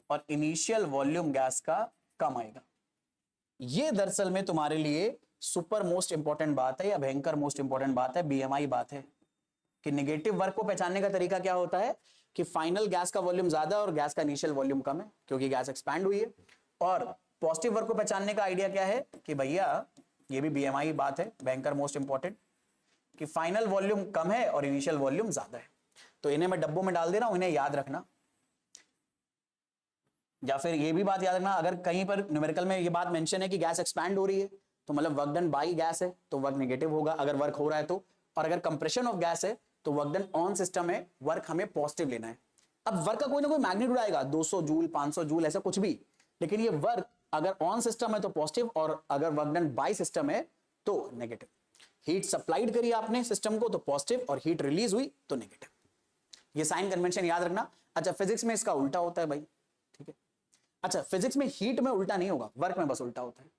और इनिशियल वॉल्यूम गैस का कम आएगा। ये दरअसल में तुम्हारे लिए सुपर मोस्ट इंपॉर्टेंट बात है, या भयंकर मोस्ट इंपॉर्टेंट बात है, बीएमआई बात है, कि नेगेटिव वर्क को पहचानने का तरीका क्या होता है कि फाइनल गैस का वॉल्यूम ज्यादा और गैस का इनिशियल वॉल्यूम कम है, क्योंकि गैस एक्सपैंड हुई है। और पॉजिटिव वर्क को पहचानने का आइडिया क्या है कि भैया ये भी बीएमआई बात है, बैंकर मोस्ट इंपॉर्टेंट, कि फाइनल वॉल्यूम कम है और इनिशियल वॉल्यूम ज्यादा है। तो इन्हें मैं डब्बों में डाल दे रहा हूं, इन्हें याद रखना। या फिर ये भी बात याद रखना, अगर कहीं पर न्यूमेरिकल में ये बात मेंशन है कि गैस एक्सपैंड हो रही है तो मतलब वर्क डन बाई गैस है तो वर्क नेगेटिव होगा अगर वर्क हो रहा है तो, और अगर कंप्रेशन ऑफ गैस है तो वर्क डन ऑन सिस्टम है, वर्क हमें पॉजिटिव लेना है। अब वर्क का कोई ना कोई मैग्नीट्यूड आएगा, 200 जूल 500 जूल ऐसा कुछ भी, लेकिन ये वर्क अगर ऑन सिस्टम है तो पॉजिटिव और अगर वर्क डन बाई सिस्टम है तो नेगेटिव। हीट सप्लाइड करी आपने सिस्टम को तो पॉजिटिव और हीट रिलीज हुई तो नेगेटिव। ये साइन कन्वेंशन याद रखना। अच्छा फिजिक्स में इसका उल्टा होता है भाई, ठीक है। अच्छा फिजिक्स में हीट में उल्टा नहीं होगा, वर्क में बस उल्टा होता है,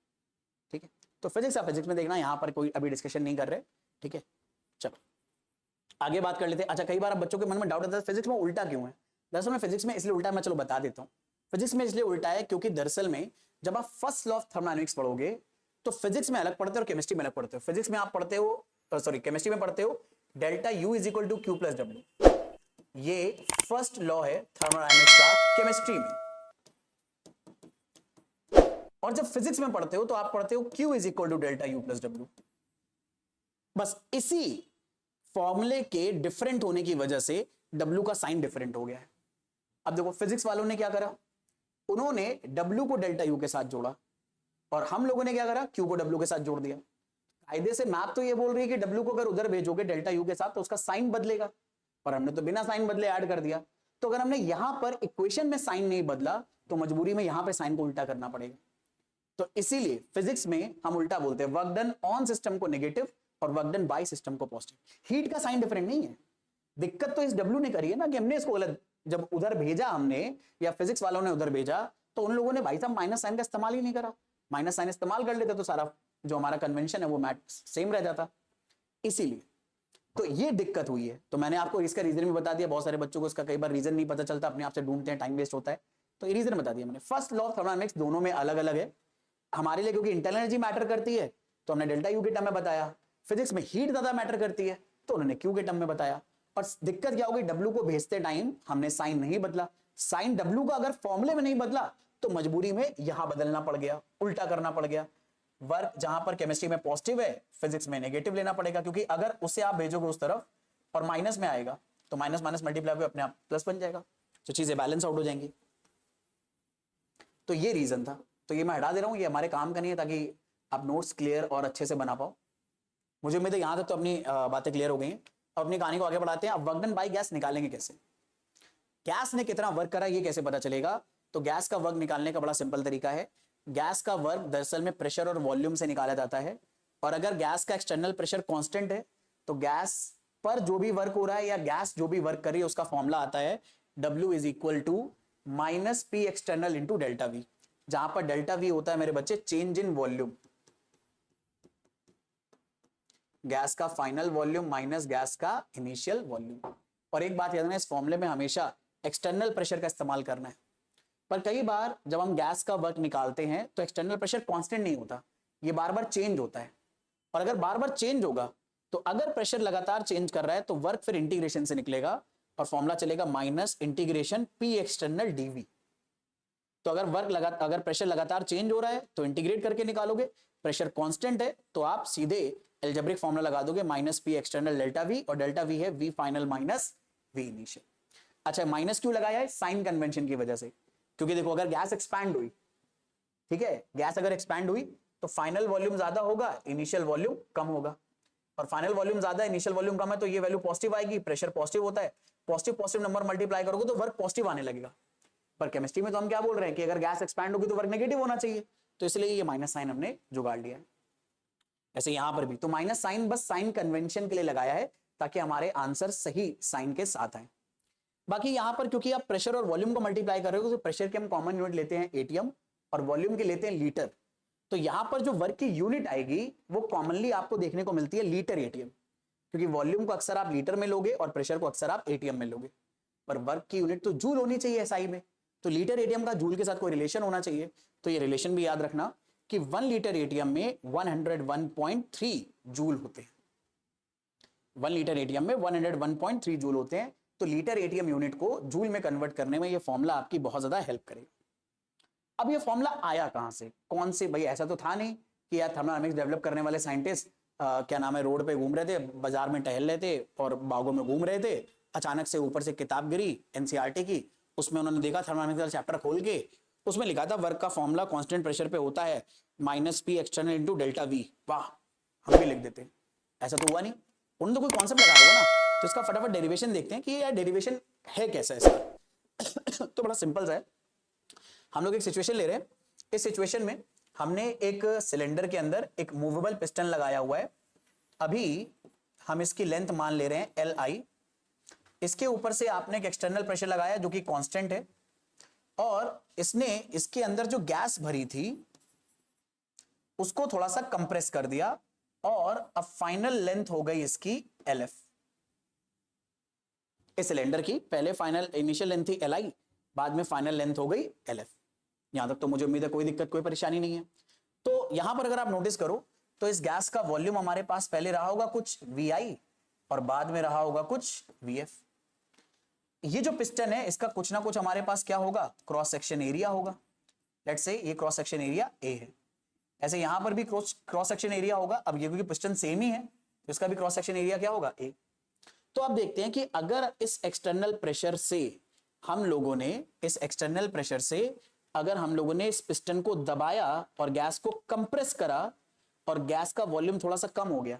ठीक है। तो फिजिक्स आप फिजिक्स में देखना, यहां पर कोई अभी डिस्कशन नहीं कर रहे, ठीक है। चलो आगे बात कर लेते हैं। अच्छा कई बार बच्चों के मन में डाउट आता है फिजिक्स में उल्टा क्यों है। दरअसल में फिजिक्स में इसलिए उल्टा, मैं चलो बता देता हूं। फिजिक्स में इसलिए उल्टा है क्योंकि दरअसल में जब आप फर्स्ट लॉ ऑफ थर्मोडायनामिक्स पढ़ोगे तो फिजिक्स में अलग पढ़ते हो और केमिस्ट्री में अलग पढ़ते हो। फिजिक्स में आप पढ़ते हो, सॉरी केमिस्ट्री में पढ़ते हो delta U is equal to Q plus W, ये फर्स्ट लॉ है थर्मोडायनामिक्स का केमिस्ट्री में। और जब फिजिक्स में पढ़ते हो तो आप पढ़ते हो Q is equal to delta U plus W. बस इसी फॉर्मूले के डिफरेंट होने की वजह से W का साइन डिफरेंट हो गया है। अब देखो फिजिक्स वालों ने क्या करा, उन्होंने W को डेल्टा यू के साथ जोड़ा और हम लोगों ने क्या करा, Q को W के साथ जोड़ दिया। कायदे से मैप तो ये बोल रही है कि W को अगर उधर भेजोगे डेल्टा यू के साथ तो उसका साइन बदलेगा, पर हमने तो बिना साइन बदले ऐड कर दिया। तो अगर हमने यहां पर इक्वेशन में साइन नहीं बदला तो मजबूरी में यहां पे साइन को उल्टा करना पड़ेगा। तो इसीलिए फिजिक्स में हम उल्टा बोलते हैं, वर्क डन ऑन सिस्टम को नेगेटिव और वर्क डन बाय सिस्टम को पॉजिटिव। हीट का साइन डिफरेंट नहीं है, दिक्कत तो इस डब्ल्यू ने करी है ना कि हमने इसको गलत, जब उधर भेजा हमने या फिजिक्स वालों ने उधर भेजा तो उन लोगों ने भाई साहब माइनस साइन का इस्तेमाल ही नहीं करा। माइनस साइन इस्तेमाल कर लेते तो सारा जो हमारा कन्वेंशन है वो मैट सेम रह जाता, इसीलिए तो ये दिक्कत हुई है। तो मैंने आपको इसका रीजन भी बता दिया, बहुत सारे बच्चों को इसका कई बार रीजन नहीं पता चलता, अपने आप से ढूंढते हैं, टाइम वेस्ट होता है, तो ये रीजन बता दिया मैंने। फर्स्ट लॉ ऑफ थर्मोडायनामिक्स दोनों में अलग अलग है। हमारे लिए क्योंकि इंटरनल एनर्जी मैटर करती है तो हमने डेल्टा यू के टर्म में बताया, फिजिक्स में हीट ज्यादा मैटर करती है तो उन्होंने क्यू के टर्म में बताया। और दिक्कत क्या होगी, डब्ल्यू को भेजते टाइम हमने साइन नहीं बदला, साइन डब्ल्यू का अगर फॉर्मूले में नहीं बदला तो मजबूरी में यहां बदलना पड़ गया, उल्टा करना पड़ गया। वर्क जहां पर केमिस्ट्री में पॉजिटिव है फिजिक्स में नेगेटिव लेना पड़ेगा, क्योंकि अगर उसे आप भेजोगे उस तरफ और माइनस में आएगा तो माइनस माइनस मल्टीप्लाई हुए अपने आप प्लस बन जाएगा, तो चीजें बैलेंस आउट हो जाएंगी। तो ये रीजन था, तो ये मैं हटा दे रहा हूं, ये हमारे काम का नहीं है, ताकि आप नोट्स क्लियर और अच्छे से बना पाओ। मुझे उम्मीद है यहां तक तो अपनी बातें क्लियर हो गई हैं। अब अपनी कहानी को आगे बढ़ाते हैं। अब वर्क डन बाय गैस निकालेंगे कैसे, गैस ने कितना वर्क करा ये कैसे पता चलेगा। तो गैस का वर्क निकालने का बड़ा सिंपल तरीका है। गैस का वर्क दरअसल में प्रेशर और वॉल्यूम से निकाला जाता है, और अगर गैस का एक्सटर्नल प्रेशर कांस्टेंट है तो गैस पर जो भी वर्क हो रहा है या गैस जो भी वर्क कर रही है उसका फॉर्मूला आता है W is equal to minus P external into delta V, जहां पर डेल्टा वी होता है मेरे बच्चे चेंज इन वॉल्यूम, गैस का फाइनल वॉल्यूम माइनस गैस का इनिशियल वॉल्यूम। और एक बात याद रखना, इस फॉर्मूले में हमेशा एक्सटर्नल प्रेशर का इस्तेमाल करना है। पर कई बार जब हम गैस का वर्क निकालते हैं तो एक्सटर्नल प्रेशर कांस्टेंट नहीं होता, ये बार बार चेंज होता है। और अगर बार बार चेंज होगा तो अगर प्रेशर लगातार चेंज कर रहा है तो वर्क फिर इंटीग्रेशन से निकलेगा और फॉर्मूला चलेगा minus integration P external DV. तो अगर अगर प्रेशर लगातार चेंज हो रहा है तो इंटीग्रेट करके निकालोगे, प्रेशर कांस्टेंट है तो आप सीधे एल्जेब्रिक फॉर्मूला लगा दोगे minus P external delta V, और डेल्टा वी है V final minus V initial. अच्छा माइनस क्यों लगाया है, साइन कन्वेंशन की वजह से, क्योंकि देखो अगर गैस एक्सपैंड हुई, ठीक है, गैस अगर एक्सपैंड हुई तो फाइनल वॉल्यूम ज्यादा होगा, इनिशियल वॉल्यूम कम होगा, और फाइनल वॉल्यूम ज्यादा है इनिशियल वॉल्यूम कम है तो ये वैल्यू पॉजिटिव आएगी, प्रेशर पॉजिटिव होता है, पॉजिटिव पॉजिटिव नंबर मल्टीप्लाई करोगे तो वर्क पॉजिटिव आने लगेगा। पर केमिस्ट्री में तो हम क्या बोल रहे हैं कि अगर गैस एक्सपैंड होगी तो वर्क नेगेटिव होना चाहिए, तो इसलिए ये माइनस साइन हमने जुगाड़ लिया है। ऐसे यहां पर भी तो माइनस साइन बस साइन कन्वेंशन के लिए लगाया है ताकि हमारे आंसर सही साइन के साथ आए। बाकी यहां पर क्योंकि आप प्रेशर और वॉल्यूम को मल्टीप्लाई कर रहे हो तो प्रेशर के हम कॉमन यूनिट लेते हैं एटीएम और वॉल्यूम के लेते हैं लीटर, तो यहां पर जो वर्क की यूनिट आएगी वो कॉमनली आपको देखने को मिलती है लीटर एटीएम, क्योंकि वॉल्यूम को अक्सर आप लीटर में लोगे और प्रेशर को अक्सर आप एटीएम में लोगे, पर वर्क की यूनिट तो जूल होनी चाहिए एसआई में, तो लीटर एटीएम का जूल के साथ कोई रिलेशन होना चाहिए। तो ये रिलेशन भी याद रखना कि 1 लीटर एटीएम में 101.3 जूल होते हैं, 1 लीटर एटीएम में 101.3 जूल होते हैं। तो लीटर एटीएम यूनिट को जूल में कन्वर्ट करने में ये फॉर्मूला आपकी बहुत ज्यादा हेल्प करेगा। अब ये फॉर्मूला आया कहां से, कौन से, भाई ऐसा तो था नहीं कि यार थर्मोडायनेमिक्स डेवलप करने वाले साइंटिस्ट क्या नाम है, रोड पे घूम रहे थे, बाजार में टहल रहे थे और बागों में घूम रहे थे, अचानक से ऊपर से किताब गिरी एनसीईआरटी की, उसमें उन्होंने देखा थर्मोडायनेमिक्स का चैप्टर खोल के, उसमें लिखा था वर्क का फॉर्मूला कांस्टेंट प्रेशर पे होता है minus P external into delta we. वाह, हम भी लिख देते। ऐसा तो हुआ नहीं, उन्होंने तो कोई कॉन्सेप्ट लगाया होगा ना, तो इसका फटाफट डेरिवेशन देखते हैं कि यार डेरिवेशन है कैसा इसका। तो बड़ा सिंपल सा है, हम लोग एक सिचुएशन ले रहे हैं, इस सिचुएशन में हमने एक सिलेंडर के अंदर एक मूवेबल पिस्टन लगाया हुआ है, अभी हम इसकी लेंथ मान ले रहे हैं एल आई, इसके ऊपर से आपने एक एक्सटर्नल प्रेशर लगाया जो कि कांस्टेंट है, और इसने इसके अंदर जो गैस भरी थी उसको थोड़ा सा कंप्रेस कर दिया, और अब फाइनल लेंथ हो गई इसकी एल एफ। इस सिलेंडर की पहले फाइनल इनिशियल लेंथ थी एल आई, बाद में फाइनल लेंथ हो गई एल एफ। यहां तक तो मुझे उम्मीद है कोई दिक्कत कोई परेशानी नहीं है। तो यहां पर अगर आप नोटिस करो तो इस गैस का वॉल्यूम हमारे पास पहले रहा होगा कुछ वी आई और बाद में रहा होगा कुछ वी एफ। ये जो पिस्टन है इसका कुछ ना कुछ हमारे पास क्या होगा, क्रॉस सेक्शन एरिया होगा। लेट्स से ये क्रॉस सेक्शन एरिया ए है, ऐसे यहां पर भी क्रॉस सेक्शन एरिया होगा। अब ये क्योंकि पिस्टन सेम ही है तो इसका भी क्रॉस सेक्शन एरिया क्या होगा, ए। तो आप देखते हैं कि अगर इस एक्सटर्नल प्रेशर से हम लोगों ने अगर हम लोगों ने इस पिस्टन को दबाया और गैस को कंप्रेस करा और गैस का वॉल्यूम थोड़ा सा कम हो गया,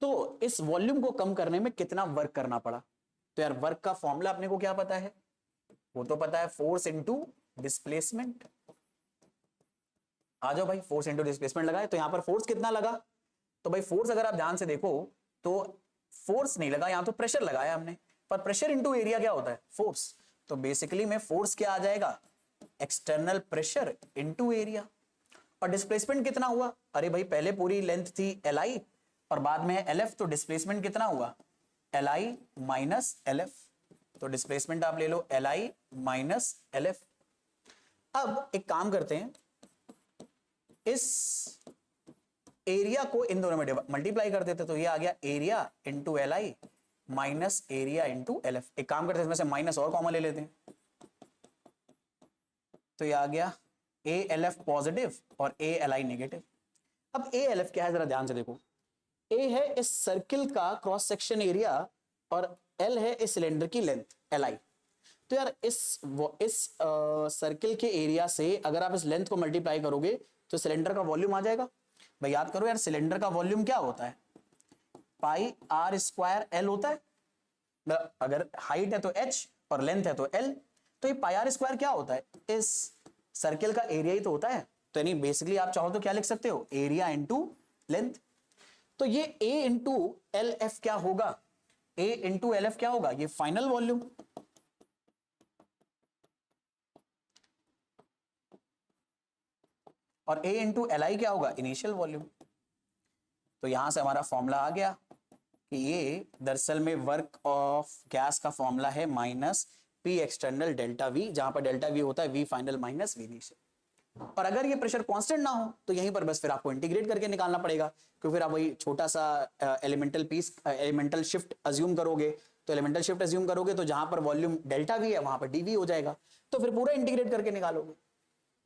तो इस वॉल्यूम को कम करने में कितना वर्क करना पड़ा। तो यार वर्क का फॉर्मूला अपने को क्या पता है, वो तो पता है फोर्स इनटू डिस्प्लेसमेंट। आ जाओ भाई, फोर्स इनटू डिस्प्लेसमेंट लगाए, तो यहां पर फोर्स कितना लगा, तो भाई फोर्स अगर आप ध्यान से देखो तो फोर्स नहीं लगा, यहां तो प्रेशर लगाया हमने, पर प्रेशर इनटू एरिया क्या होता है, फोर्स। तो बेसिकली में फोर्स क्या आ जाएगा, एक्सटर्नल प्रेशर इनटू एरिया। और डिस्प्लेसमेंट कितना हुआ, अरे भाई पहले पूरी लेंथ थी एल आई और बाद में एल एफ, तो डिस्प्लेसमेंट कितना हुआ, L I minus L F. तो डिस्प्लेसमेंट आप ले लो L I minus L F. अब एक काम करते हैं, इस एरिया को इन दोनों में मल्टीप्लाई कर देते, तो ये आ गया area into L I minus area into L F. एक काम करते हैं इसमें से माइनस और कॉमन ले लेते हैं, तो ये आ गया ए एल एफ पॉजिटिव और ए एल आई नेगेटिव। अब ए एल एफ क्या है जरा ध्यान से देखो, ए है इस सर्किल का क्रॉस सेक्शन एरिया और एल है इस सिलेंडर की लेंथ एल आई। तो यार इस सर्किल के एरिया से अगर आप इस लेंथ को मल्टीप्लाई करोगे तो सिलेंडर का वॉल्यूम आ जाएगा। भाई याद करो यार, सिलेंडर का वॉल्यूम क्या होता है, पाई आर स्क्वायर एल होता है। अगर हाइट है तो एच और लेंथ है तो एल, तो ये पाई आर स्क्वायर क्या होता है, इस सर्किल का एरिया ही तो होता है। तो यानी बेसिकली आप चाहो तो क्या लिख सकते हो, एरिया इंटू लेंथ। तो ये ए इंटू एल एफ क्या होगा, ए इंटू एल एफ क्या होगा, ये फाइनल वॉल्यूम। और ए इंटू एल आई क्या होगा, इनिशियल वॉल्यूम। तो यहां से हमारा फॉर्मूला आ गया कि ये दरअसल में वर्क ऑफ गैस का फॉर्मूला है minus P external delta V, जहां पर डेल्टा वी होता है V final minus V initial. और अगर ये प्रेशर कांस्टेंट ना हो तो यहीं पर बस फिर आपको इंटीग्रेट करके निकालना पड़ेगा, क्योंकि फिर आप वही छोटा सा एलिमेंटल शिफ्ट अज्यूम करोगे। तो एलिमेंटल शिफ्ट अज्यूम करोगे तो जहां पर वॉल्यूम डेल्टा वी है वहां पर डीवी हो जाएगा, तो फिर पूरा इंटीग्रेट करके निकालोगे।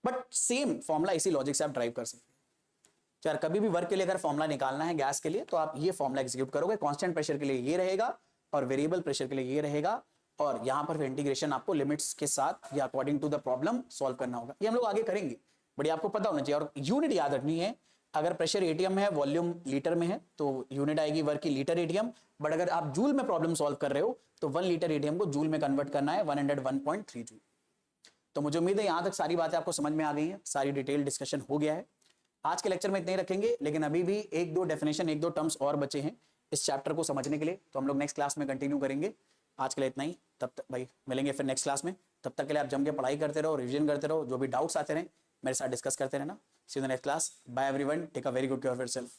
बट सेम फॉर्मूला इसी लॉजिक से आप ड्राइव कर सकते हैं। यार कभी भी वर्क के लिए अगर फॉर्मूला निकालना है गैस के लिए तो आप ये फॉर्मूला एग्जीक्यूट करोगे, कांस्टेंट प्रेशर के लिए ये रहेगा और वेरिएबल प्रेशर के लिए ये रहेगा, और यहां पर इंटीग्रेशन आपको लिमिट्स के साथ या according to the problem solve करना होगा। ये हम लोग आगे करेंगे, बट आपको पता होना चाहिए। और यूनिट याद रखनी है, अगर प्रेशर एटीएम है वॉल्यूम लीटर में है तो यूनिट आएगी वर्क की लीटर एटीएम, बट अगर आप जूल में प्रॉब्लम सॉल्व कर रहे हो तो 1 लीटर एटीएम को जूल में कन्वर्ट करना है 101.3 जूल। तो मुझे उम्मीद है यहां तक सारी बातें आपको समझ में आ गई हैं, सारी डिटेल डिस्कशन हो गया है। आज के लेक्चर में इतने ही रखेंगे, लेकिन अभी भी एक दो डेफिनेशन एक दो टर्म्स और बचे हैं इस चैप्टर को समझने के लिए, तो हम लोग नेक्स्ट क्लास में कंटिन्यू करेंगे। आज के लिए इतना ही, तब तक भाई मिलेंगे फिर नेक्स्ट क्लास में। तब तक के लिए आप जम के पढ़ाई करते रहो, रिविजन करते रहो, जो भी डाउट्स आते रहे मेरे साथ डिस्कस करते रहना। See you in the next class, bye everyone, take a very good care of yourself.